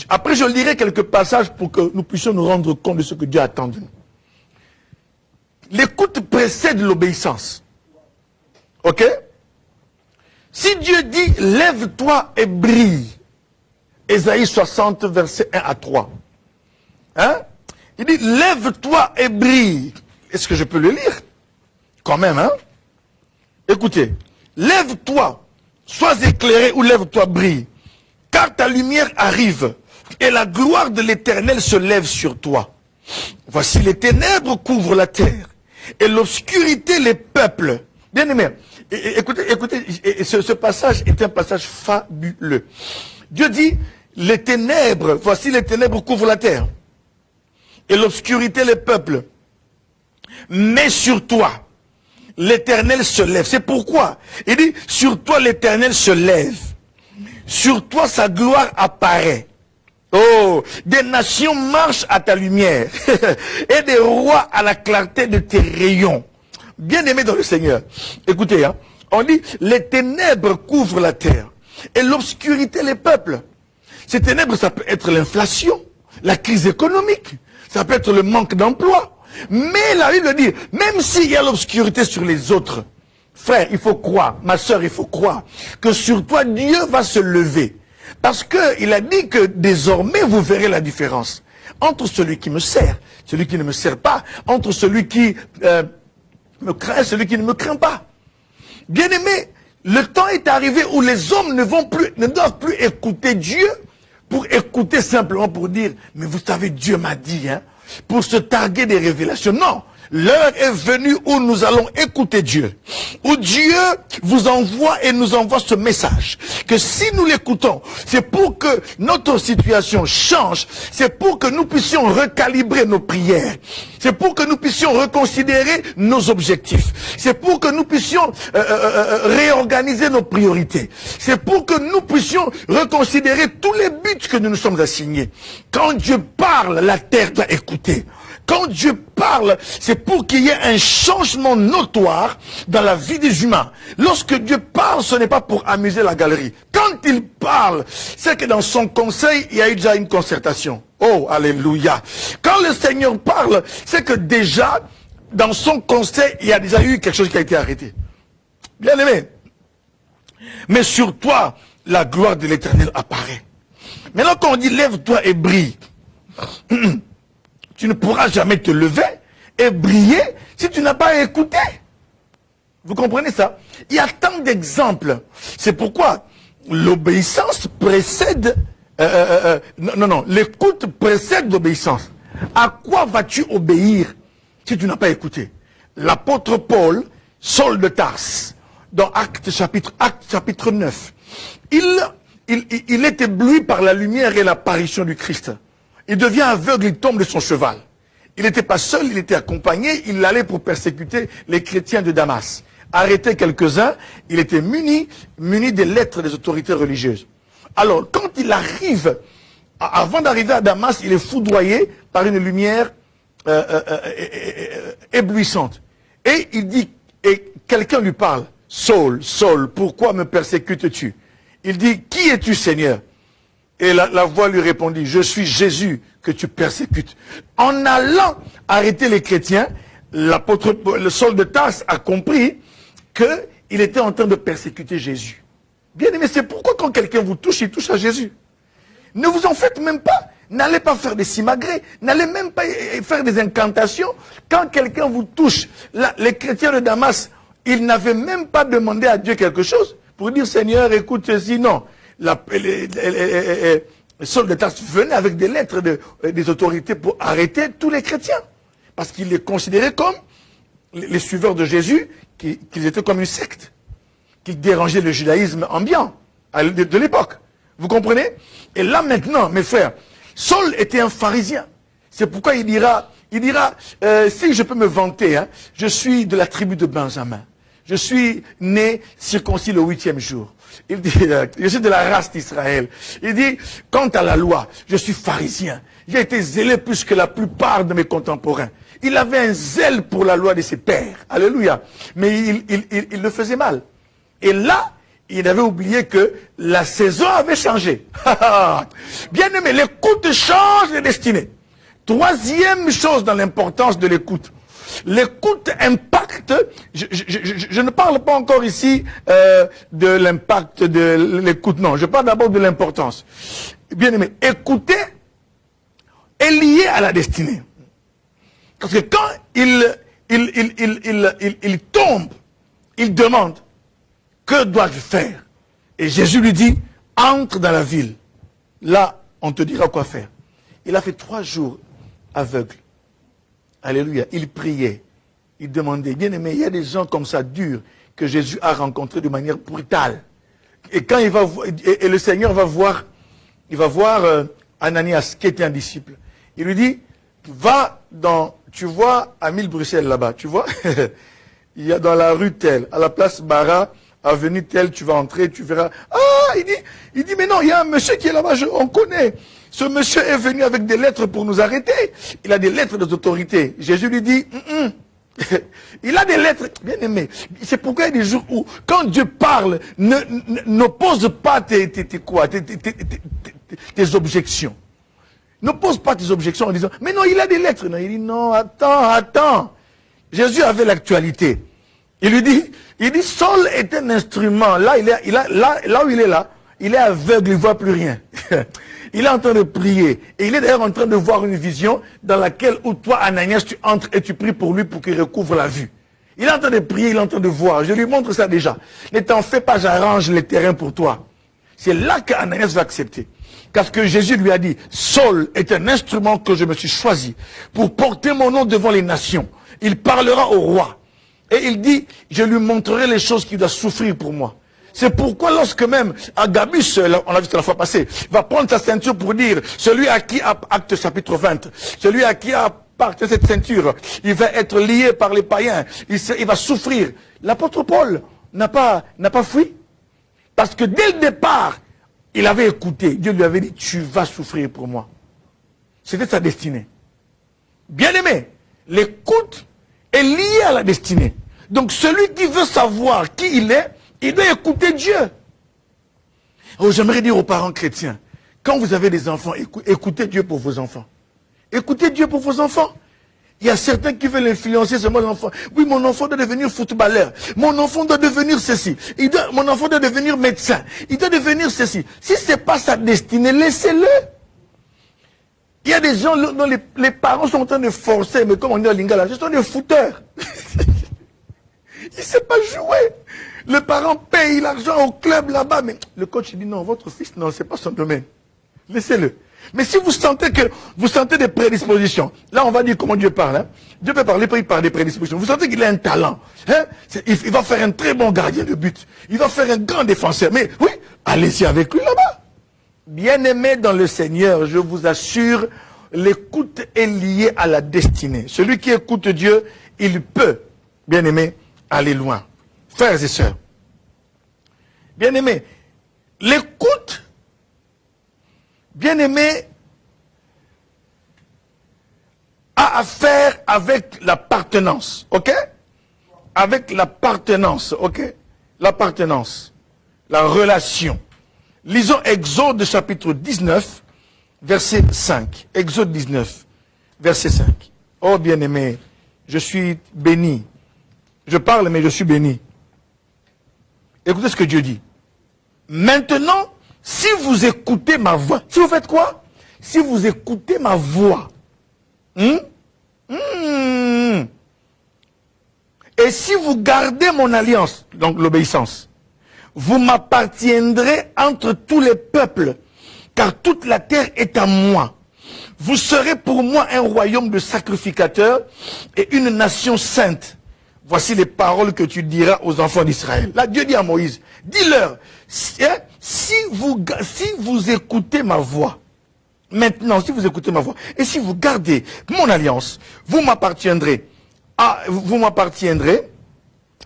A: Après, je lirai quelques passages pour que nous puissions nous rendre compte de ce que Dieu attend de nous. L'écoute précède l'obéissance. Ok? Si Dieu dit, lève-toi et brille, Ésaïe 60, versets 1 à 3. Hein? Il dit, lève-toi et brille. Est-ce que je peux le lire? Quand même, hein? Écoutez, lève-toi, sois éclairé ou lève-toi, brille, car ta lumière arrive et la gloire de l'Éternel se lève sur toi. Voici les ténèbres couvrent la terre et l'obscurité les peuples. Bien aimé, écoutez, ce passage est un passage fabuleux. Dieu dit, voici les ténèbres couvrent la terre et l'obscurité les peuples. Mais sur toi, l'Éternel se lève. C'est pourquoi il dit, sur toi l'Éternel se lève. Sur toi sa gloire apparaît. Oh, des nations marchent à ta lumière et des rois à la clarté de tes rayons. Bien-aimés dans le Seigneur, écoutez, hein, on dit, les ténèbres couvrent la terre et l'obscurité les peuples. Ces ténèbres, ça peut être l'inflation, la crise économique, ça peut être le manque d'emploi. Mais la Bible dit, même s'il y a l'obscurité sur les autres, frère, il faut croire, ma soeur, il faut croire que sur toi, Dieu va se lever. Parce qu'il a dit que désormais, vous verrez la différence entre celui qui me sert, celui qui ne me sert pas, entre celui qui me craint et celui qui ne me craint pas. Bien-aimé, Le temps est arrivé où les hommes ne doivent plus écouter Dieu pour écouter simplement pour dire, mais vous savez, Dieu m'a dit, hein, pour se targuer des révélations. Non, l'heure est venue où nous allons écouter Dieu, où Dieu vous envoie et nous envoie ce message, que si nous l'écoutons, c'est pour que notre situation change, c'est pour que nous puissions recalibrer nos prières, c'est pour que nous puissions reconsidérer nos objectifs, c'est pour que nous puissions réorganiser nos priorités, c'est pour que nous puissions reconsidérer tous les buts que nous nous sommes assignés. Quand Dieu parle, la terre doit écouter. Quand Dieu parle, c'est pour qu'il y ait un changement notoire dans la vie des humains. Lorsque Dieu parle, ce n'est pas pour amuser la galerie. Quand il parle, c'est que dans son conseil, il y a eu déjà une concertation. Oh, alléluia. Quand le Seigneur parle, c'est que déjà, dans son conseil, il y a déjà eu quelque chose qui a été arrêté. Bien aimé. Mais sur toi, la gloire de l'Éternel apparaît. Maintenant, quand on dit lève-toi et brille, tu ne pourras jamais te lever et briller si tu n'as pas écouté. Vous comprenez ça? Il y a tant d'exemples. C'est pourquoi l'obéissance précède... l'écoute précède l'obéissance. À quoi vas-tu obéir si tu n'as pas écouté? L'apôtre Paul, Saul de Tarse, dans Actes chapitre 9, il est ébloui par la lumière et l'apparition du Christ. Il devient aveugle, il tombe de son cheval. Il n'était pas seul, il était accompagné, il allait pour persécuter les chrétiens de Damas. Arrêter quelques-uns, il était muni des lettres des autorités religieuses. Alors, quand il arrive, avant d'arriver à Damas, il est foudroyé par une lumière éblouissante. Et il dit, et quelqu'un lui parle, « Saul, Saul, pourquoi me persécutes-tu » Il dit, « Qui es-tu, Seigneur ?» Et la voix lui répondit, « Je suis Jésus que tu persécutes. » En allant arrêter les chrétiens, le Saul de Tarse a compris qu'il était en train de persécuter Jésus. Bien aimé, c'est pourquoi quand quelqu'un vous touche, il touche à Jésus. Ne vous en faites même pas. N'allez pas faire des simagrées. N'allez même pas faire des incantations. Quand quelqu'un vous touche, les chrétiens de Damas, ils n'avaient même pas demandé à Dieu quelque chose pour dire, Seigneur, écoute ceci. Non. Saul de Tarse venait avec des lettres des autorités pour arrêter tous les chrétiens. Parce qu'ils les considéraient comme les suiveurs de Jésus, qu'ils étaient comme une secte, qu'ils dérangeaient le judaïsme ambiant de l'époque. Vous comprenez? Et là maintenant, mes frères, Saul était un pharisien. C'est pourquoi il dira, si je peux me vanter, hein, je suis de la tribu de Benjamin. Je suis né circoncis le 8e jour. Il dit, je suis de la race d'Israël. Il dit, quant à la loi, je suis pharisien. J'ai été zélé plus que la plupart de mes contemporains. Il avait un zèle pour la loi de ses pères. Alléluia. Mais il le faisait mal. Et là, il avait oublié que la saison avait changé. Bien aimé, l'écoute change les destinées. Troisième chose dans l'importance de l'écoute. L'écoute impacte, je ne parle pas encore ici de l'impact de l'écoute, non, je parle d'abord de l'importance. Bien aimé, écouter est lié à la destinée. Parce que quand il tombe, il demande, que dois-je faire? Et Jésus lui dit, entre dans la ville. Là, on te dira quoi faire. Il a fait 3 jours aveugle. Alléluia. Il priait. Il demandait. Bien aimé, il y a des gens comme ça durs que Jésus a rencontrés de manière brutale. Et quand il va et le Seigneur va voir, il va voir Ananias, qui était un disciple. Il lui dit, va dans, tu vois, à 1000 Bruxelles là-bas, tu vois, il y a dans la rue telle, à la place Barra, avenue telle, tu vas entrer, tu verras. Ah, il dit, mais non, il y a un monsieur qui est là-bas, on connaît. Ce monsieur est venu avec des lettres pour nous arrêter. Il a des lettres des autorités. Jésus lui dit, il a des lettres, bien aimé. C'est pourquoi il y a des jours où, quand Dieu parle, n'oppose pas tes objections. N'oppose pas tes objections en disant, mais non, il a des lettres. Non, il dit, non, attends. Jésus avait l'actualité. Il lui dit, Saul est un instrument. Là, là où il est là, il est aveugle, il ne voit plus rien. Il est en train de prier. Et il est d'ailleurs en train de voir une vision dans laquelle, où toi, Ananias, tu entres et tu pries pour lui pour qu'il recouvre la vue. Il est en train de prier, il est en train de voir. Je lui montre ça déjà. Ne t'en fais pas, j'arrange les terrains pour toi. C'est là qu'Ananias va accepter. Parce que Jésus lui a dit, Saul est un instrument que je me suis choisi pour porter mon nom devant les nations. Il parlera au roi. Et il dit, je lui montrerai les choses qu'il doit souffrir pour moi. C'est pourquoi lorsque même Agabus, on l'a vu la fois passée, va prendre sa ceinture pour dire, celui à qui, Acte chapitre 20, celui à qui appartient cette ceinture, il va être lié par les païens, il va souffrir. L'apôtre Paul n'a pas fui. Parce que dès le départ, il avait écouté. Dieu lui avait dit, tu vas souffrir pour moi. C'était sa destinée. Bien aimé, l'écoute est liée à la destinée. Donc celui qui veut savoir qui il est, il doit écouter Dieu. Oh, j'aimerais dire aux parents chrétiens, quand vous avez des enfants, écoutez Dieu pour vos enfants. Écoutez Dieu pour vos enfants. Il y a certains qui veulent influencer seulement l'enfant. Oui, mon enfant doit devenir footballeur. Mon enfant doit devenir ceci. Mon enfant doit devenir médecin. Il doit devenir ceci. Si ce n'est pas sa destinée, laissez-le. Il y a des gens dont les parents sont en train de forcer, mais comme on dit en lingala, ce sont des footeurs. Il ne sait pas jouer. Le parent paye l'argent au club là-bas, mais le coach dit non, votre fils, non, ce n'est pas son domaine. Laissez-le. Mais si vous sentez des prédispositions, là on va dire comment Dieu parle. Hein? Dieu peut parler par des prédispositions. Vous sentez qu'il a un talent. Hein? Il va faire un très bon gardien de but. Il va faire un grand défenseur. Mais oui, allez-y avec lui là-bas. Bien-aimé dans le Seigneur, je vous assure, l'écoute est liée à la destinée. Celui qui écoute Dieu, il peut, bien-aimé, aller loin. Frères et sœurs, bien-aimé, l'écoute, bien-aimé, a affaire avec l'appartenance, ok? Avec l'appartenance, ok? L'appartenance, la relation. Lisons Exode chapitre 19, verset 5. Exode 19, verset 5. Oh bien-aimé, je suis béni. Je parle, mais je suis béni. Écoutez ce que Dieu dit. Maintenant, si vous écoutez ma voix, si vous faites quoi? Si vous écoutez ma voix, et si vous gardez mon alliance, donc l'obéissance, vous m'appartiendrez entre tous les peuples, car toute la terre est à moi. Vous serez pour moi un royaume de sacrificateurs et une nation sainte. Voici les paroles que tu diras aux enfants d'Israël. Là, Dieu dit à Moïse, dis-leur, si vous écoutez ma voix, maintenant, si vous écoutez ma voix, et si vous gardez mon alliance, vous m'appartiendrez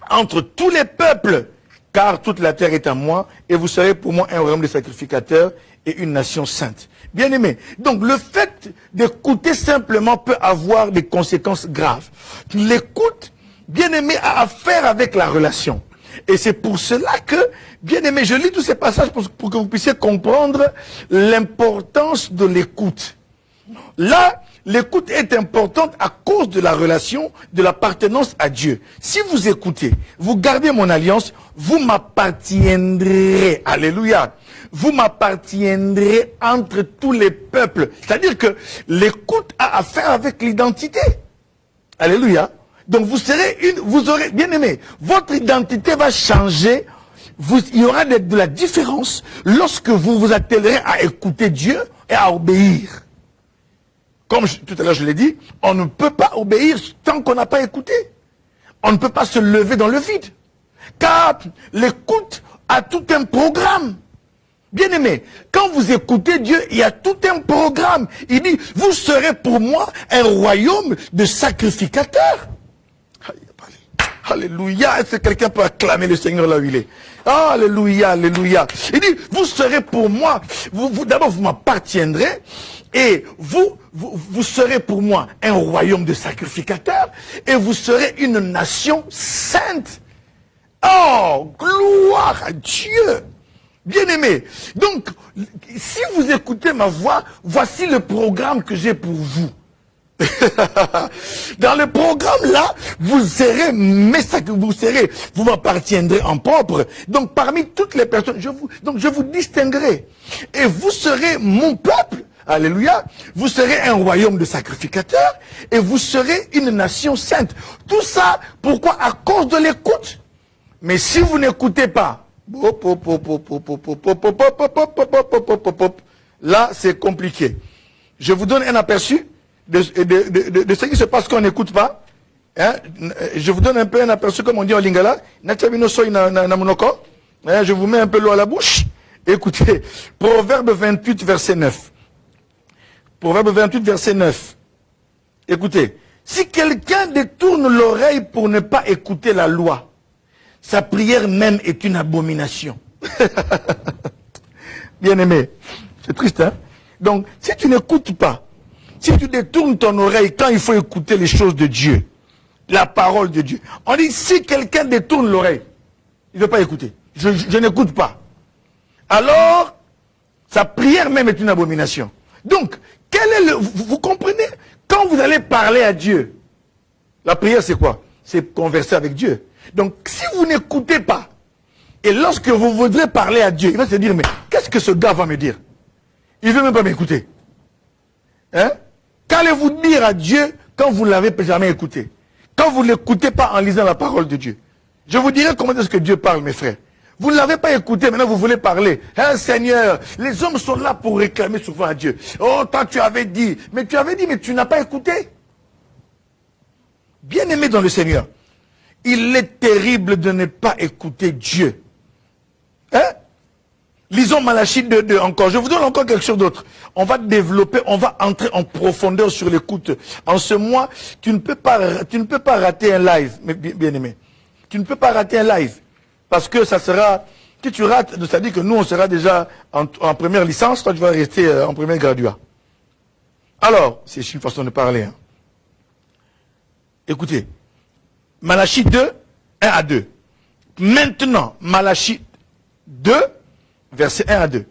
A: entre tous les peuples, car toute la terre est à moi, et vous serez pour moi un royaume de sacrificateurs et une nation sainte. Bien aimé, donc le fait d'écouter simplement peut avoir des conséquences graves. L'écoute, bien aimé, a affaire avec la relation. Et c'est pour cela que, bien aimé, je lis tous ces passages pour que vous puissiez comprendre l'importance de l'écoute. Là, l'écoute est importante à cause de la relation, de l'appartenance à Dieu. Si vous écoutez, vous gardez mon alliance, vous m'appartiendrez. Alléluia. Vous m'appartiendrez entre tous les peuples. C'est-à-dire que l'écoute a affaire avec l'identité. Alléluia. Donc vous aurez, bien aimé, votre identité va changer. Il y aura de la différence lorsque vous vous attellerez à écouter Dieu et à obéir. Comme tout à l'heure je l'ai dit, on ne peut pas obéir tant qu'on n'a pas écouté. On ne peut pas se lever dans le vide. Car l'écoute a tout un programme. Bien aimé, quand vous écoutez Dieu, il y a tout un programme. Il dit, vous serez pour moi un royaume de sacrificateurs. Alléluia. Est-ce que quelqu'un peut acclamer le Seigneur là où il est? Alléluia, alléluia. Il dit, vous serez pour moi, d'abord vous m'appartiendrez, et vous serez pour moi un royaume de sacrificateurs, et vous serez une nation sainte. Oh, gloire à Dieu. Bien aimé. Donc, si vous écoutez ma voix, voici le programme que j'ai pour vous. Dans le programme là, vous m'appartiendrez en propre. Donc parmi toutes les personnes, je vous distinguerai. Et vous serez mon peuple. Alléluia. Vous serez un royaume de sacrificateurs et vous serez une nation sainte. Tout ça, pourquoi? À cause de l'écoute. Mais si vous n'écoutez pas, là, c'est compliqué. Je vous donne un aperçu de ce qui se passe quand on n'écoute pas. Hein? Je vous donne un peu un aperçu, comme on dit en lingala. Je vous mets un peu l'eau à la bouche. Écoutez, Proverbe 28, verset 9. Proverbe 28, verset 9. Écoutez, si quelqu'un détourne l'oreille pour ne pas écouter la loi, sa prière même est une abomination. Bien aimé, c'est triste, hein? Donc, si tu n'écoutes pas, si tu détournes ton oreille quand il faut écouter les choses de Dieu, la parole de Dieu, on dit si quelqu'un détourne l'oreille, il ne veut pas écouter. Je n'écoute pas. Alors, sa prière même est une abomination. Donc, quel est vous comprenez? Quand vous allez parler à Dieu, la prière c'est quoi? C'est converser avec Dieu. Donc, si vous n'écoutez pas, et lorsque vous voudrez parler à Dieu, il va se dire, mais qu'est-ce que ce gars va me dire? Il ne veut même pas m'écouter. Hein? Qu'allez-vous dire à Dieu quand vous ne l'avez jamais écouté? Quand vous ne l'écoutez pas en lisant la parole de Dieu? Je vous dirai comment est-ce que Dieu parle, mes frères. Vous ne l'avez pas écouté, maintenant vous voulez parler. Hein, Seigneur, les hommes sont là pour réclamer souvent à Dieu. Oh, toi tu avais dit, mais tu n'as pas écouté. Bien-aimé dans le Seigneur, il est terrible de ne pas écouter Dieu. Hein? Lisons Malachie 2 encore. Je vous donne encore quelque chose d'autre. On va développer, on va entrer en profondeur sur l'écoute. En ce mois, tu ne peux pas rater un live, bien-aimé. Tu ne peux pas rater un live. Parce que ça sera, si tu rates, c'est-à-dire que nous, on sera déjà en première licence, toi, tu vas rester en premier graduat. Alors, c'est une façon de parler. Hein. Écoutez, Malachie 2, 1 à 2. Maintenant, Malachie 2, verset 1 à 2.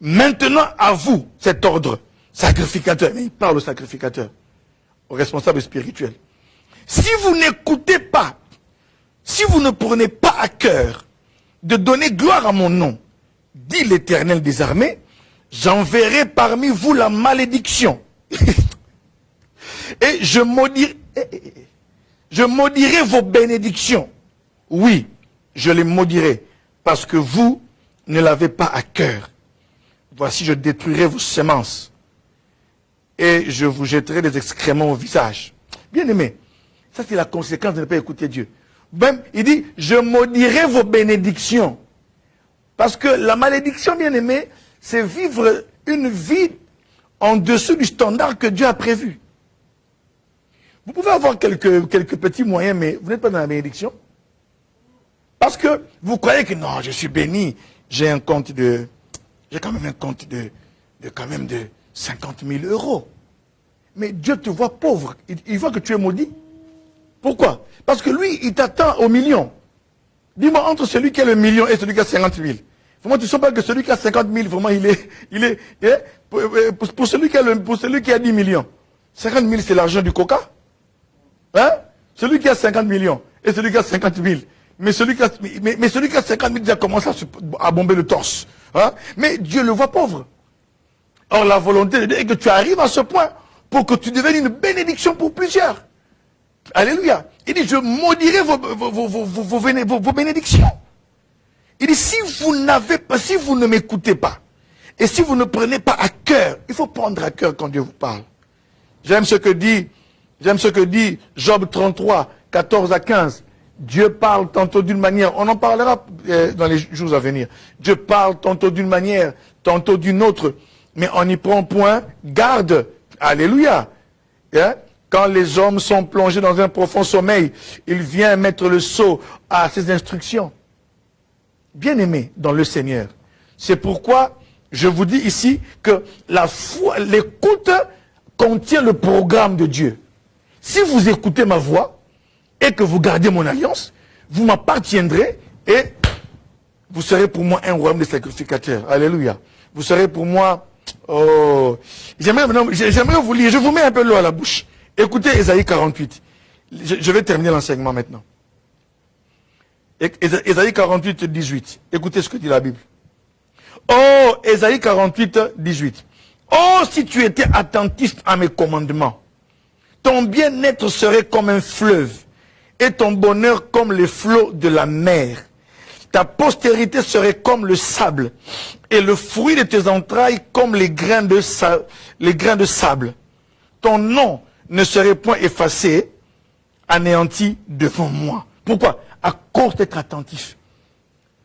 A: Maintenant, à vous, cet ordre, sacrificateur. Mais il parle au sacrificateur, au responsable spirituel. Si vous n'écoutez pas, si vous ne prenez pas à cœur de donner gloire à mon nom, dit l'Éternel des armées, j'enverrai parmi vous la malédiction. Et je maudirai vos bénédictions. Oui, je les maudirai, parce que vous ne l'avez pas à cœur. Voici, je détruirai vos semences, et je vous jetterai des excréments au visage. Bien aimé, ça c'est la conséquence de ne pas écouter Dieu. Même, il dit, je maudirai vos bénédictions. Parce que la malédiction, bien aimé, c'est vivre une vie en dessous du standard que Dieu a prévu. Vous pouvez avoir quelques petits moyens, mais vous n'êtes pas dans la bénédiction. Parce que vous croyez que non, je suis béni, j'ai quand même un compte de 50 000 euros. Mais Dieu te voit pauvre, il voit que tu es maudit. Pourquoi? Parce que lui, il t'attend au million. Dis-moi, entre celui qui a le million et celui qui a 50 000. Vraiment, tu ne sens pas que celui qui a 50 000, vraiment, pour celui qui a 10 millions. 50 000, c'est l'argent du coca. Hein? Celui qui a 50 millions et celui qui a 50 000. Mais celui qui a 50 000 déjà commence à bomber le torse. Hein? Mais Dieu le voit pauvre. Or, la volonté de Dieu est que tu arrives à ce point pour que tu deviennes une bénédiction pour plusieurs. Alléluia. Il dit, je maudirai vos bénédictions. Il dit, si vous ne m'écoutez pas, et si vous ne prenez pas à cœur, il faut prendre à cœur quand Dieu vous parle. J'aime ce que dit Job 33, 14 à 15. Dieu parle tantôt d'une manière, on en parlera dans les jours à venir. Dieu parle tantôt d'une manière, tantôt d'une autre, mais on n'y prend point garde. Alléluia. Hein? Quand les hommes sont plongés dans un profond sommeil, il vient mettre le sceau à ses instructions. Bien-aimés dans le Seigneur. C'est pourquoi je vous dis ici que la foi, l'écoute contient le programme de Dieu. Si vous écoutez ma voix et que vous gardez mon alliance, vous m'appartiendrez et vous serez pour moi un royaume de sacrificateurs. Alléluia. Vous serez pour moi... Oh, j'aimerais vous lire, je vous mets un peu l'eau à la bouche. Écoutez Ésaïe 48. Je vais terminer l'enseignement maintenant. Ésaïe 48, 18. Écoutez ce que dit la Bible. Oh, Ésaïe 48, 18. Oh, si tu étais attentif à mes commandements, ton bien-être serait comme un fleuve et ton bonheur comme les flots de la mer. Ta postérité serait comme le sable et le fruit de tes entrailles comme les grains de sable. Ton nom ne serait point effacé, anéanti devant moi. Pourquoi? À cause d'être attentif.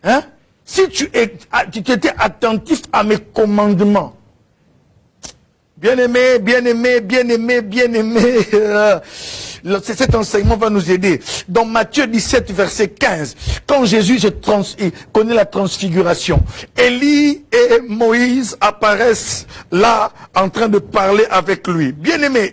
A: Hein? Si tu étais attentif à mes commandements, bien-aimé, bien-aimé, bien-aimé, bien-aimé, cet enseignement va nous aider. Dans Matthieu 17, verset 15, quand Jésus connaît la transfiguration, Élie et Moïse apparaissent là en train de parler avec lui. Bien-aimé,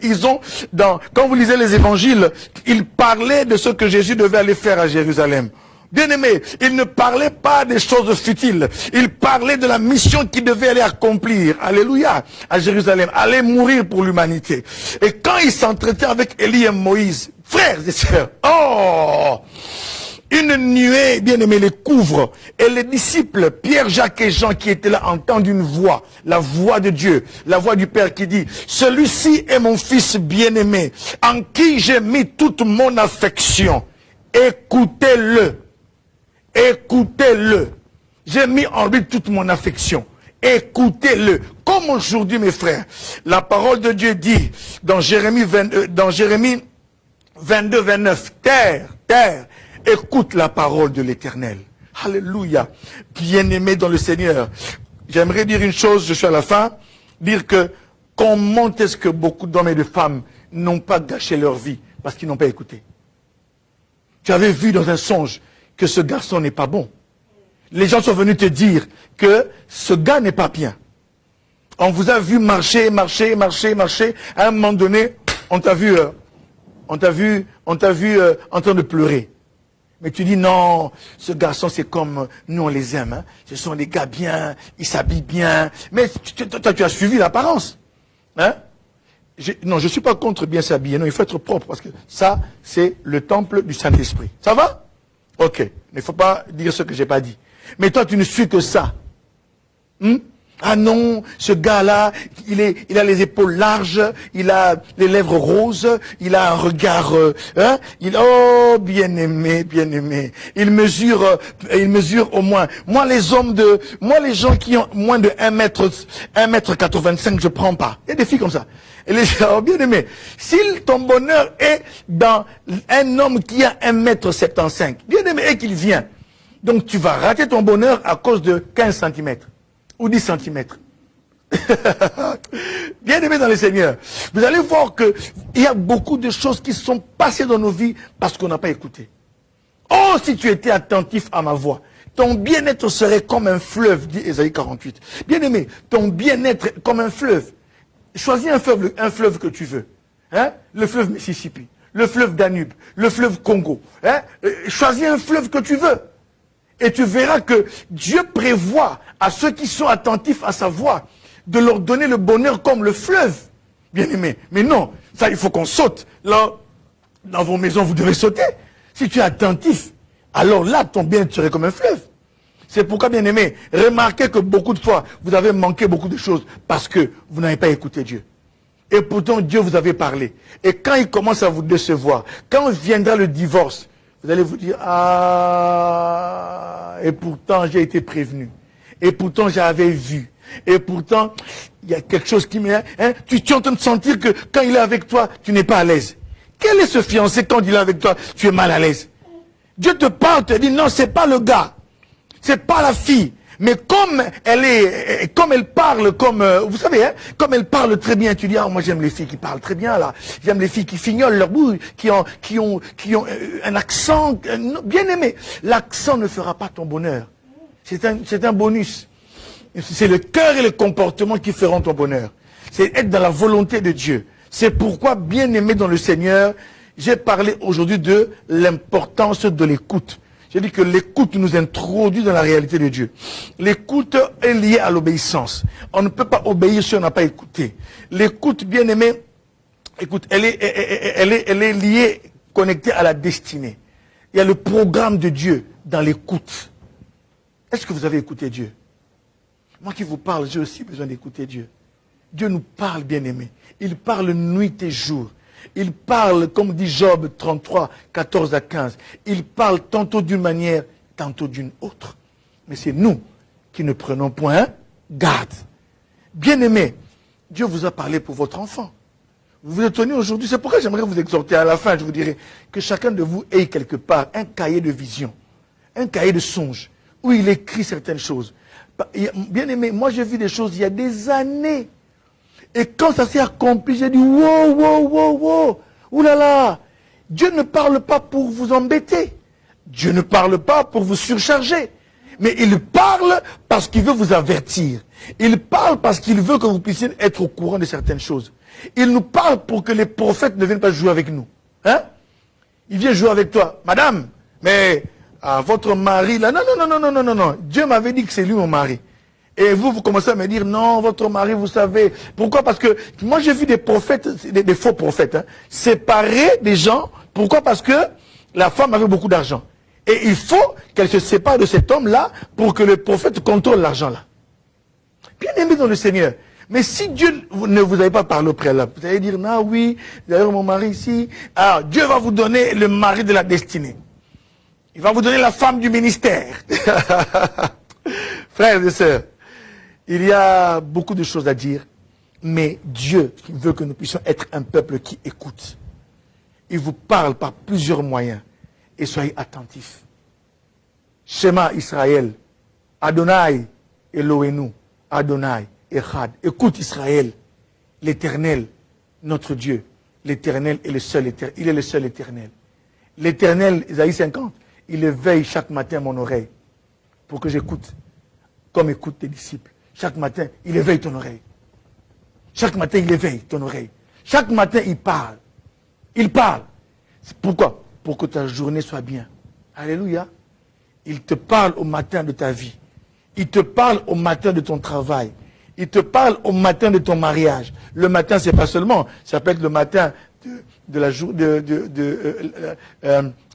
A: quand vous lisez les évangiles, ils parlaient de ce que Jésus devait aller faire à Jérusalem. Bien-aimé, il ne parlait pas des choses futiles. Il parlait de la mission qu'il devait aller accomplir. Alléluia. À Jérusalem. Aller mourir pour l'humanité. Et quand il s'entretient avec Élie et Moïse, frères et sœurs, oh! Une nuée, bien-aimé, les couvre. Et les disciples, Pierre, Jacques et Jean, qui étaient là, entendent une voix. La voix de Dieu. La voix du Père qui dit, celui-ci est mon fils bien-aimé, en qui j'ai mis toute mon affection. Écoutez-le. Écoutez-le. J'ai mis en lui toute mon affection. Écoutez-le. Comme aujourd'hui, mes frères, la parole de Dieu dit dans Jérémie 22, 29, terre, écoute la parole de l'Éternel. Alléluia. Bien-aimé dans le Seigneur. J'aimerais dire une chose, je suis à la fin, dire que comment est-ce que beaucoup d'hommes et de femmes n'ont pas gâché leur vie parce qu'ils n'ont pas écouté. Tu avais vu dans un songe que ce garçon n'est pas bon. Les gens sont venus te dire que ce gars n'est pas bien. On vous a vu marcher. À un moment donné, on t'a vu en train de pleurer. Mais tu dis non, ce garçon c'est comme nous on les aime. Hein. Ce sont des gars bien, ils s'habillent bien. Mais toi tu as suivi l'apparence. Hein? Non, je ne suis pas contre bien s'habiller. Non, il faut être propre parce que ça, c'est le temple du Saint-Esprit. Ça va? Ok, il ne faut pas dire ce que je n'ai pas dit. Mais toi, tu ne suis que ça. Ah non, ce gars-là, il a les épaules larges, il a les lèvres roses, il a un regard, oh, bien-aimé. Il mesure au moins. Moi, les gens qui ont moins de 1m85, je prends pas. Il y a des filles comme ça. Et les gens, oh, bien-aimé, si ton bonheur est dans un homme qui a 1m75, bien-aimé, et qu'il vient, donc tu vas rater ton bonheur à cause de 15 cm. Ou 10 cm. Bien-aimés dans le Seigneur, vous allez voir qu'il y a beaucoup de choses qui sont passées dans nos vies parce qu'on n'a pas écouté. Oh, si tu étais attentif à ma voix, ton bien-être serait comme un fleuve, dit Ésaïe 48. Bien-aimé, ton bien-être est comme un fleuve. Choisis un fleuve que tu veux. Hein? Le fleuve Mississippi, le fleuve Danube, le fleuve Congo. Hein? Choisis un fleuve que tu veux. Et tu verras que Dieu prévoit à ceux qui sont attentifs à sa voix de leur donner le bonheur comme le fleuve. Bien-aimé. Mais non, ça il faut qu'on saute. Là, dans vos maisons, vous devez sauter. Si tu es attentif, alors là, ton bien serait comme un fleuve. C'est pourquoi, bien-aimé, remarquez que beaucoup de fois, vous avez manqué beaucoup de choses parce que vous n'avez pas écouté Dieu. Et pourtant, Dieu vous avait parlé. Et quand il commence à vous décevoir, quand viendra le divorce, vous allez vous dire, ah, et pourtant j'ai été prévenu. Et pourtant j'avais vu. Et pourtant, il y a quelque chose qui me... tu es en train de sentir que quand il est avec toi, tu n'es pas à l'aise. Quel est ce fiancé quand il est avec toi, tu es mal à l'aise? Dieu te parle, te dit, non, c'est pas le gars. C'est pas la fille. Mais comme elle parle comme, vous savez, hein, comme elle parle très bien, tu dis, ah, moi j'aime les filles qui parlent très bien, là. J'aime les filles qui fignolent leur bouche, qui ont un accent, bien aimé. L'accent ne fera pas ton bonheur. C'est un bonus. C'est le cœur et le comportement qui feront ton bonheur. C'est être dans la volonté de Dieu. C'est pourquoi, bien aimé dans le Seigneur, j'ai parlé aujourd'hui de l'importance de l'écoute. J'ai dit que l'écoute nous introduit dans la réalité de Dieu. L'écoute est liée à l'obéissance. On ne peut pas obéir si on n'a pas écouté. L'écoute, bien aimé, écoute, elle est liée, connectée à la destinée. Il y a le programme de Dieu dans l'écoute. Est-ce que vous avez écouté Dieu? Moi qui vous parle, j'ai aussi besoin d'écouter Dieu. Dieu nous parle, bien-aimés. Il parle nuit et jour. Il parle, comme dit Job 33, 14 à 15. Il parle tantôt d'une manière, tantôt d'une autre. Mais c'est nous qui ne prenons point garde. Bien-aimés, Dieu vous a parlé pour votre enfant. Vous vous étonnez aujourd'hui, c'est pourquoi j'aimerais vous exhorter. À la fin, je vous dirai que chacun de vous ait quelque part un cahier de vision, un cahier de songe, où il écrit certaines choses. Bien-aimé, moi j'ai vu des choses il y a des années. Et quand ça s'est accompli, j'ai dit, wow, oulala, Dieu ne parle pas pour vous embêter. Dieu ne parle pas pour vous surcharger. Mais il parle parce qu'il veut vous avertir. Il parle parce qu'il veut que vous puissiez être au courant de certaines choses. Il nous parle pour que les prophètes ne viennent pas jouer avec nous. Hein? Il vient jouer avec toi. Madame, mais votre mari, là, non. Dieu m'avait dit que c'est lui mon mari. Et vous commencez à me dire, non, votre mari, vous savez. Pourquoi? Parce que moi, j'ai vu des prophètes, des faux prophètes, hein, séparer des gens. Pourquoi? Parce que la femme avait beaucoup d'argent. Et il faut qu'elle se sépare de cet homme-là pour que le prophète contrôle l'argent-là. Bien aimé dans le Seigneur. Mais si Dieu ne vous avait pas parlé au préalable, vous allez dire, non, oui, d'ailleurs mon mari ici, alors Dieu va vous donner le mari de la destinée. Il va vous donner la femme du ministère. Frères et sœurs, il y a beaucoup de choses à dire, mais Dieu veut que nous puissions être un peuple qui écoute. Il vous parle par plusieurs moyens, et soyez attentifs. Shema Israël, Adonai Elohenu, Adonai Echad. Écoute Israël, l'Éternel, notre Dieu, l'Éternel est le seul éternel. Il est le seul éternel. L'Éternel, Isaïe 50, il éveille chaque matin mon oreille pour que j'écoute, comme écoutent tes disciples. Chaque matin, il éveille ton oreille. Chaque matin, il éveille ton oreille. Chaque matin, il parle. Il parle. Pourquoi? Pour que ta journée soit bien. Alléluia. Il te parle au matin de ta vie. Il te parle au matin de ton travail. Il te parle au matin de ton mariage. Le matin, c'est pas seulement, ça peut être le matin de la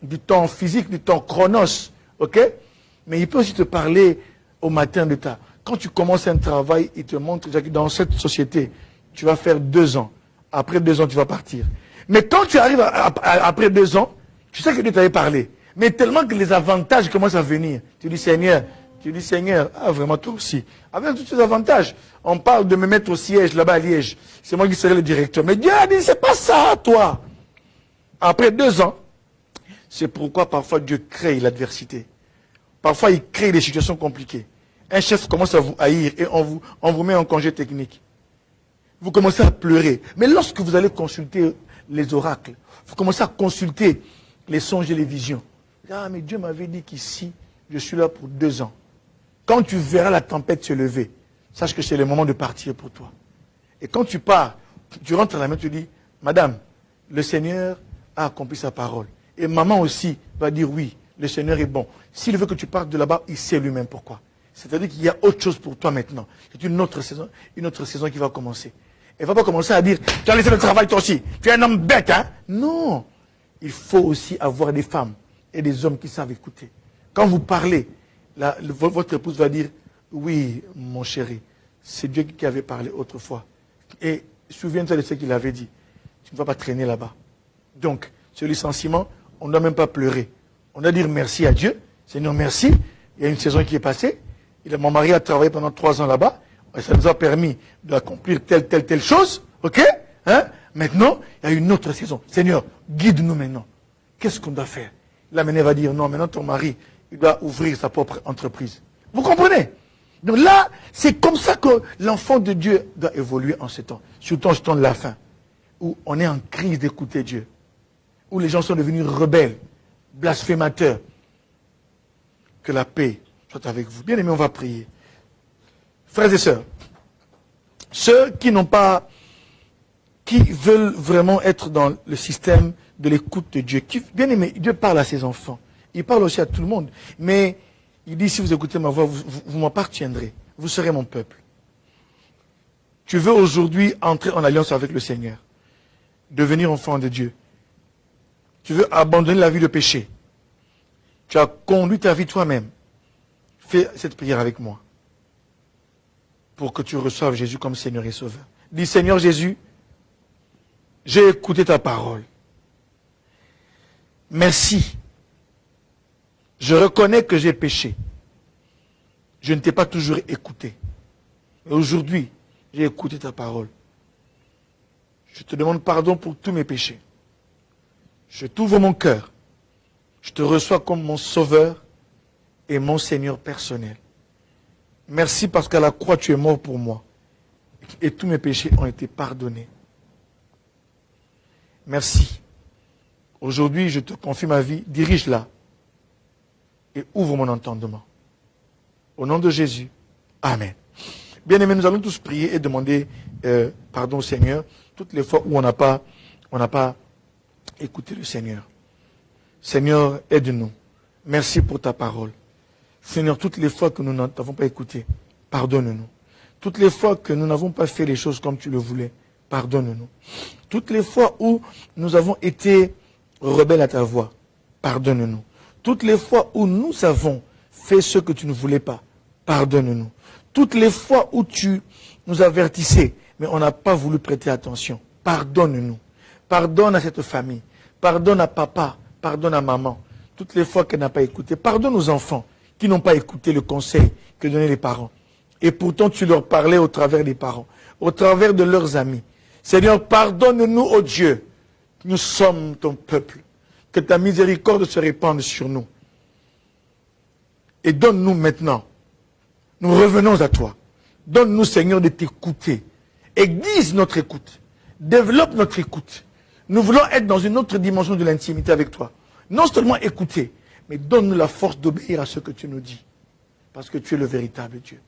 A: du temps physique, du temps chronos, ok? Mais il peut aussi te parler au matin de ta. Quand tu commences un travail, il te montre déjà que dans cette société, tu vas faire 2 ans. Après 2 ans, tu vas partir. Mais quand tu arrives après 2 ans, tu sais que Dieu t'avait parlé. Mais tellement que les avantages commencent à venir. Tu dis, Seigneur, ah vraiment toi aussi. Avec tous ces avantages, on parle de me mettre au siège là-bas à Liège. C'est moi qui serai le directeur. Mais Dieu a dit, c'est pas ça, toi. Après 2 ans, c'est pourquoi parfois Dieu crée l'adversité. Parfois, il crée des situations compliquées. Un chef commence à vous haïr et on vous met en congé technique. Vous commencez à pleurer. Mais lorsque vous allez consulter les oracles, vous commencez à consulter les songes et les visions. Ah, mais Dieu m'avait dit qu'ici, je suis là pour 2 ans. Quand tu verras la tempête se lever, sache que c'est le moment de partir pour toi. Et quand tu pars, tu rentres à la maison, tu dis, Madame, le Seigneur a accompli sa parole. Et maman aussi va dire, oui, le Seigneur est bon. S'il veut que tu partes de là-bas, il sait lui-même pourquoi. C'est-à-dire qu'il y a autre chose pour toi maintenant. C'est une autre saison qui va commencer. Elle ne va pas commencer à dire, tu as laissé le travail toi aussi. Tu es un homme bête, hein? Non. Il faut aussi avoir des femmes et des hommes qui savent écouter. Quand vous parlez, votre épouse va dire, oui, mon chéri, c'est Dieu qui avait parlé autrefois. Et souviens-toi de ce qu'il avait dit. Tu ne vas pas traîner là-bas. Donc, ce licenciement, on ne doit même pas pleurer. On doit dire merci à Dieu. Seigneur, merci. Il y a une saison qui est passée. Mon mari a travaillé pendant 3 ans là-bas. Et ça nous a permis d'accomplir telle chose. OK? Hein? Maintenant, il y a une autre saison. Seigneur, guide-nous maintenant. Qu'est-ce qu'on doit faire? La maintenant, va dire, non, maintenant ton mari, il doit ouvrir sa propre entreprise. Vous comprenez? Donc là, c'est comme ça que l'enfant de Dieu doit évoluer en ce temps. Surtout en ce temps de la fin, où on est en crise d'écouter Dieu. Où les gens sont devenus rebelles, blasphémateurs. Que la paix soit avec vous. Bien aimé, on va prier. Frères et sœurs, ceux qui veulent vraiment être dans le système de l'écoute de Dieu, bien aimé, Dieu parle à ses enfants. Il parle aussi à tout le monde. Mais il dit, si vous écoutez ma voix, vous m'appartiendrez. Vous serez mon peuple. Tu veux aujourd'hui entrer en alliance avec le Seigneur. Devenir enfant de Dieu. Tu veux abandonner la vie de péché. Tu as conduit ta vie toi-même. Fais cette prière avec moi. Pour que tu reçoives Jésus comme Seigneur et Sauveur. Dis, Seigneur Jésus, j'ai écouté ta parole. Merci. Je reconnais que j'ai péché. Je ne t'ai pas toujours écouté. Mais aujourd'hui, j'ai écouté ta parole. Je te demande pardon pour tous mes péchés. Je t'ouvre mon cœur. Je te reçois comme mon sauveur et mon Seigneur personnel. Merci parce qu'à la croix, tu es mort pour moi. Et tous mes péchés ont été pardonnés. Merci. Aujourd'hui, je te confie ma vie. Dirige-la. Et ouvre mon entendement. Au nom de Jésus. Amen. Bien-aimés, nous allons tous prier et demander pardon au Seigneur toutes les fois où on n'a pas écouté le Seigneur. Seigneur, aide-nous. Merci pour ta parole. Seigneur, toutes les fois que nous n'avons pas écouté, pardonne-nous. Toutes les fois que nous n'avons pas fait les choses comme tu le voulais, pardonne-nous. Toutes les fois où nous avons été rebelles à ta voix, pardonne-nous. Toutes les fois où nous avons fait ce que tu ne voulais pas, pardonne-nous. Toutes les fois où tu nous avertissais, mais on n'a pas voulu prêter attention, pardonne-nous. Pardonne à cette famille, pardonne à papa, pardonne à maman. Toutes les fois qu'elle n'a pas écouté, pardonne aux enfants qui n'ont pas écouté le conseil que donnaient les parents. Et pourtant, tu leur parlais au travers des parents, au travers de leurs amis. Seigneur, pardonne-nous, ô Dieu. Nous sommes ton peuple. Que ta miséricorde se répande sur nous. Et donne-nous maintenant. Nous revenons à toi. Donne-nous, Seigneur, de t'écouter. Aiguise notre écoute. Développe notre écoute. Nous voulons être dans une autre dimension de l'intimité avec toi. Non seulement écouter, mais donne-nous la force d'obéir à ce que tu nous dis. Parce que tu es le véritable Dieu.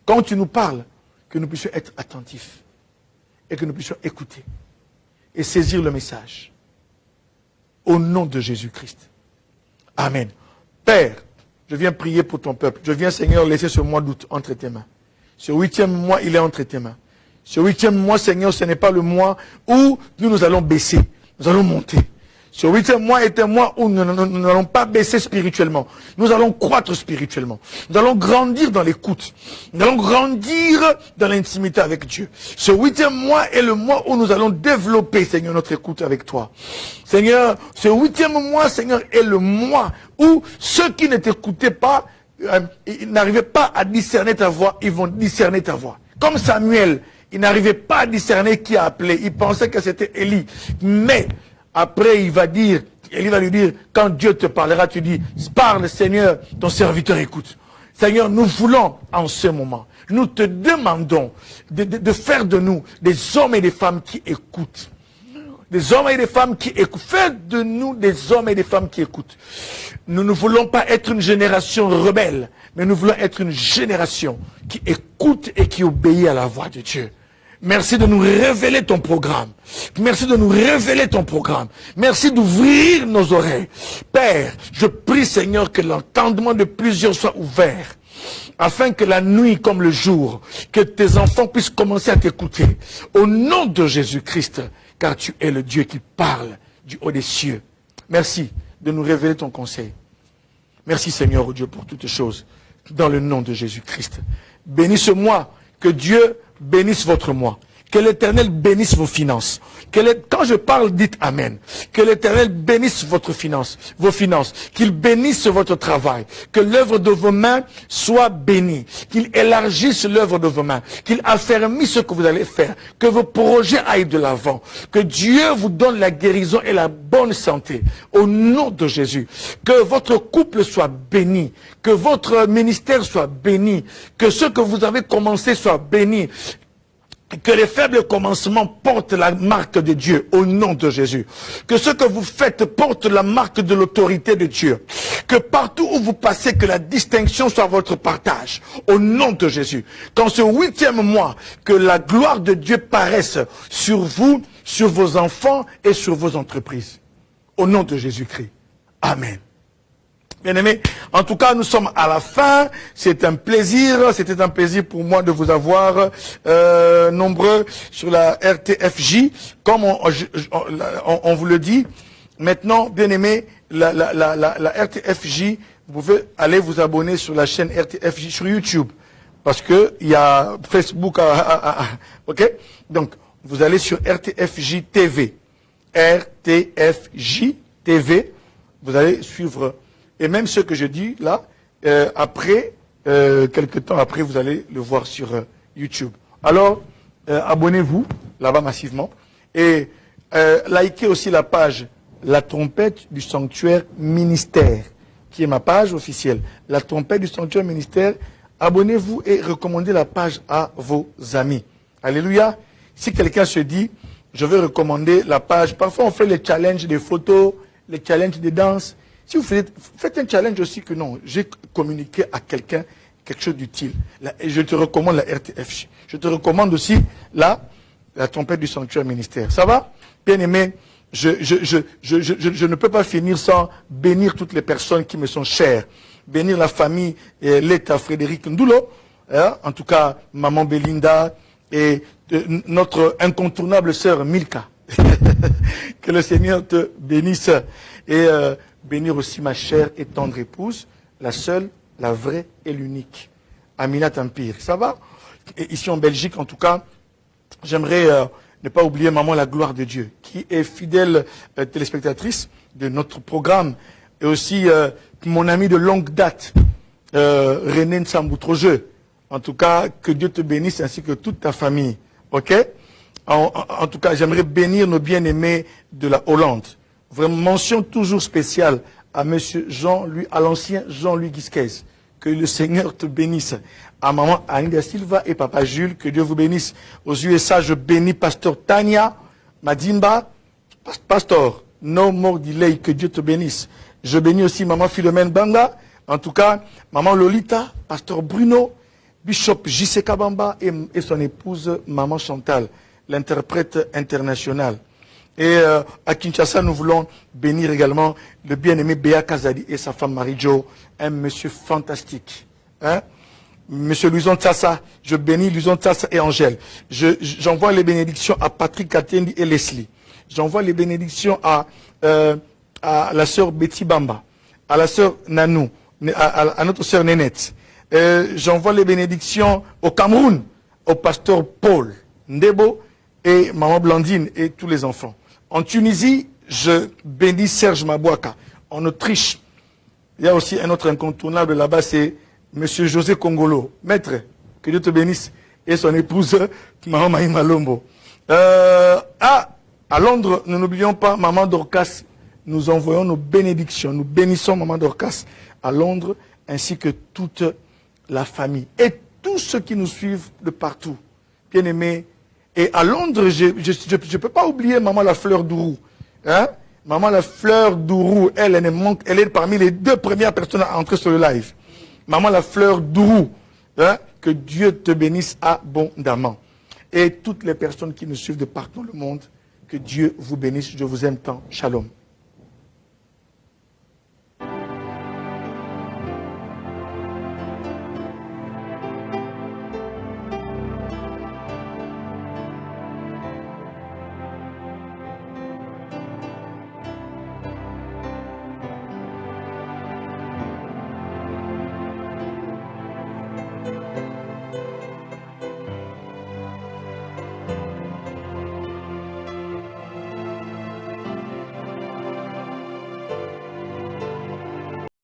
A: Quand tu nous parles, que nous puissions être attentifs. Et que nous puissions écouter. Et saisir le message. Au nom de Jésus-Christ. Amen. Père, je viens prier pour ton peuple. Je viens, Seigneur, laisser ce mois d'août entre tes mains. Ce 8e mois, il est entre tes mains. Ce 8e mois, Seigneur, ce n'est pas le mois où nous allons baisser. Nous allons monter. Ce 8e mois est un mois où nous n'allons pas baisser spirituellement. Nous allons croître spirituellement. Nous allons grandir dans l'écoute. Nous allons grandir dans l'intimité avec Dieu. Ce 8e mois est le mois où nous allons développer, Seigneur, notre écoute avec toi. Seigneur, ce 8e mois, Seigneur, est le mois où ceux qui ne t'écoutaient pas, ils n'arrivaient pas à discerner ta voix, ils vont discerner ta voix. Comme Samuel, il n'arrivait pas à discerner qui a appelé. Il pensait que c'était Élie. Mais après, Élie va lui dire, quand Dieu te parlera, tu dis, parle Seigneur, ton serviteur écoute. Seigneur, nous voulons en ce moment, nous te demandons de faire de nous des hommes et des femmes qui écoutent. Des hommes et des femmes qui écoutent. Faites de nous des hommes et des femmes qui écoutent. Nous ne voulons pas être une génération rebelle, mais nous voulons être une génération qui écoute et qui obéit à la voix de Dieu. Merci de nous révéler ton programme. Merci de nous révéler ton programme. Merci d'ouvrir nos oreilles. Père, je prie, Seigneur, que l'entendement de plusieurs soit ouvert. Afin que la nuit comme le jour, que tes enfants puissent commencer à t'écouter. Au nom de Jésus-Christ, car tu es le Dieu qui parle du haut des cieux. Merci de nous révéler ton conseil. Merci, Seigneur, Dieu, pour toutes choses. Dans le nom de Jésus-Christ. Bénis ce mois. Que Dieu bénisse votre mois. Que l'Éternel bénisse vos finances. Quand je parle, dites Amen. Que l'Éternel bénisse vos finances. Qu'il bénisse votre travail. Que l'œuvre de vos mains soit bénie. Qu'il élargisse l'œuvre de vos mains. Qu'il affermisse ce que vous allez faire. Que vos projets aillent de l'avant. Que Dieu vous donne la guérison et la bonne santé. Au nom de Jésus. Que votre couple soit béni. Que votre ministère soit béni. Que ce que vous avez commencé soit béni. Que les faibles commencements portent la marque de Dieu au nom de Jésus. Que ce que vous faites porte la marque de l'autorité de Dieu. Que partout où vous passez, que la distinction soit votre partage au nom de Jésus. Qu'en ce 8e mois, que la gloire de Dieu paraisse sur vous, sur vos enfants et sur vos entreprises. Au nom de Jésus-Christ. Amen. Bien-aimés, en tout cas, nous sommes à la fin. C'était un plaisir pour moi de vous avoir nombreux sur la RTFJ. Comme on vous le dit, maintenant, bien-aimés, la RTFJ, vous pouvez aller vous abonner sur la chaîne RTFJ sur YouTube. parce qu'il y a Facebook, ok? Donc, vous allez sur RTFJ TV. RTFJ TV. Vous allez suivre. Et même ce que je dis là, après, quelques temps après, vous allez le voir sur YouTube. Alors, abonnez-vous là-bas massivement. Et likez aussi la page La Trompette du Sanctuaire Ministère, qui est ma page officielle. La Trompette du Sanctuaire Ministère. Abonnez-vous et recommandez la page à vos amis. Alléluia. Si quelqu'un se dit, je veux recommander la page. Parfois, on fait les challenges des photos, les challenges des danses. Si vous faites un challenge aussi que non, j'ai communiqué à quelqu'un quelque chose d'utile. Et je te recommande la RTFJ. Je te recommande aussi la Trompette du Sanctuaire Ministère. Ça va? Bien aimé, je ne peux pas finir sans bénir toutes les personnes qui me sont chères. Bénir la famille Leta Frédéric Ndoulo, hein, en tout cas maman Belinda et notre incontournable sœur Milka. Que le Seigneur te bénisse et bénir aussi ma chère et tendre épouse, la seule, la vraie et l'unique, Aminat Empire. Ça va? Et ici en Belgique, en tout cas, j'aimerais ne pas oublier maman la gloire de Dieu, qui est fidèle téléspectatrice de notre programme, et aussi mon ami de longue date, René Nsamboutrojeu. En tout cas, que Dieu te bénisse ainsi que toute ta famille. Ok? En tout cas, j'aimerais bénir nos bien-aimés de la Hollande. Vraiment, mention toujours spéciale à monsieur Jean-Louis, à l'ancien Jean-Louis Guisquez. Que le Seigneur te bénisse. À maman Anida Silva et papa Jules, que Dieu vous bénisse. Aux USA, je bénis pasteur Tania Madimba, pasteur, no more delay, que Dieu te bénisse. Je bénis aussi maman Philomène Banga, en tout cas, maman Lolita, pasteur Bruno, Bishop J.C. Kabamba et son épouse maman Chantal, l'interprète international. Et à Kinshasa, nous voulons bénir également le bien-aimé Béa Kazadi et sa femme Marie-Jo, un monsieur fantastique. Hein? Monsieur Luison Tsassa, je bénis Luison Tsassa et Angèle. J'envoie les bénédictions à Patrick Katendi et Leslie. J'envoie les bénédictions à la sœur Betty Bamba, à la sœur Nanou, à notre sœur Nénette. J'envoie les bénédictions au Cameroun, au pasteur Paul Ndebo et maman Blandine et tous les enfants. En Tunisie, je bénis Serge Mabouaka. En Autriche, il y a aussi un autre incontournable là-bas, c'est monsieur José Congolo. Maître, que Dieu te bénisse, et son épouse, maman Maïma Lombo. À Londres, nous n'oublions pas maman Dorcas. Nous envoyons nos bénédictions. Nous bénissons maman Dorcas à Londres, ainsi que toute la famille et tous ceux qui nous suivent de partout. Bien aimés. Et à Londres, je ne peux pas oublier maman la fleur d'Ourou. Hein? Maman la fleur d'Ourou, elle est parmi les 2 premières personnes à entrer sur le live. Maman la fleur d'Ourou, hein? Que Dieu te bénisse abondamment. Et toutes les personnes qui nous suivent de partout dans le monde, que Dieu vous bénisse. Je vous aime tant. Shalom.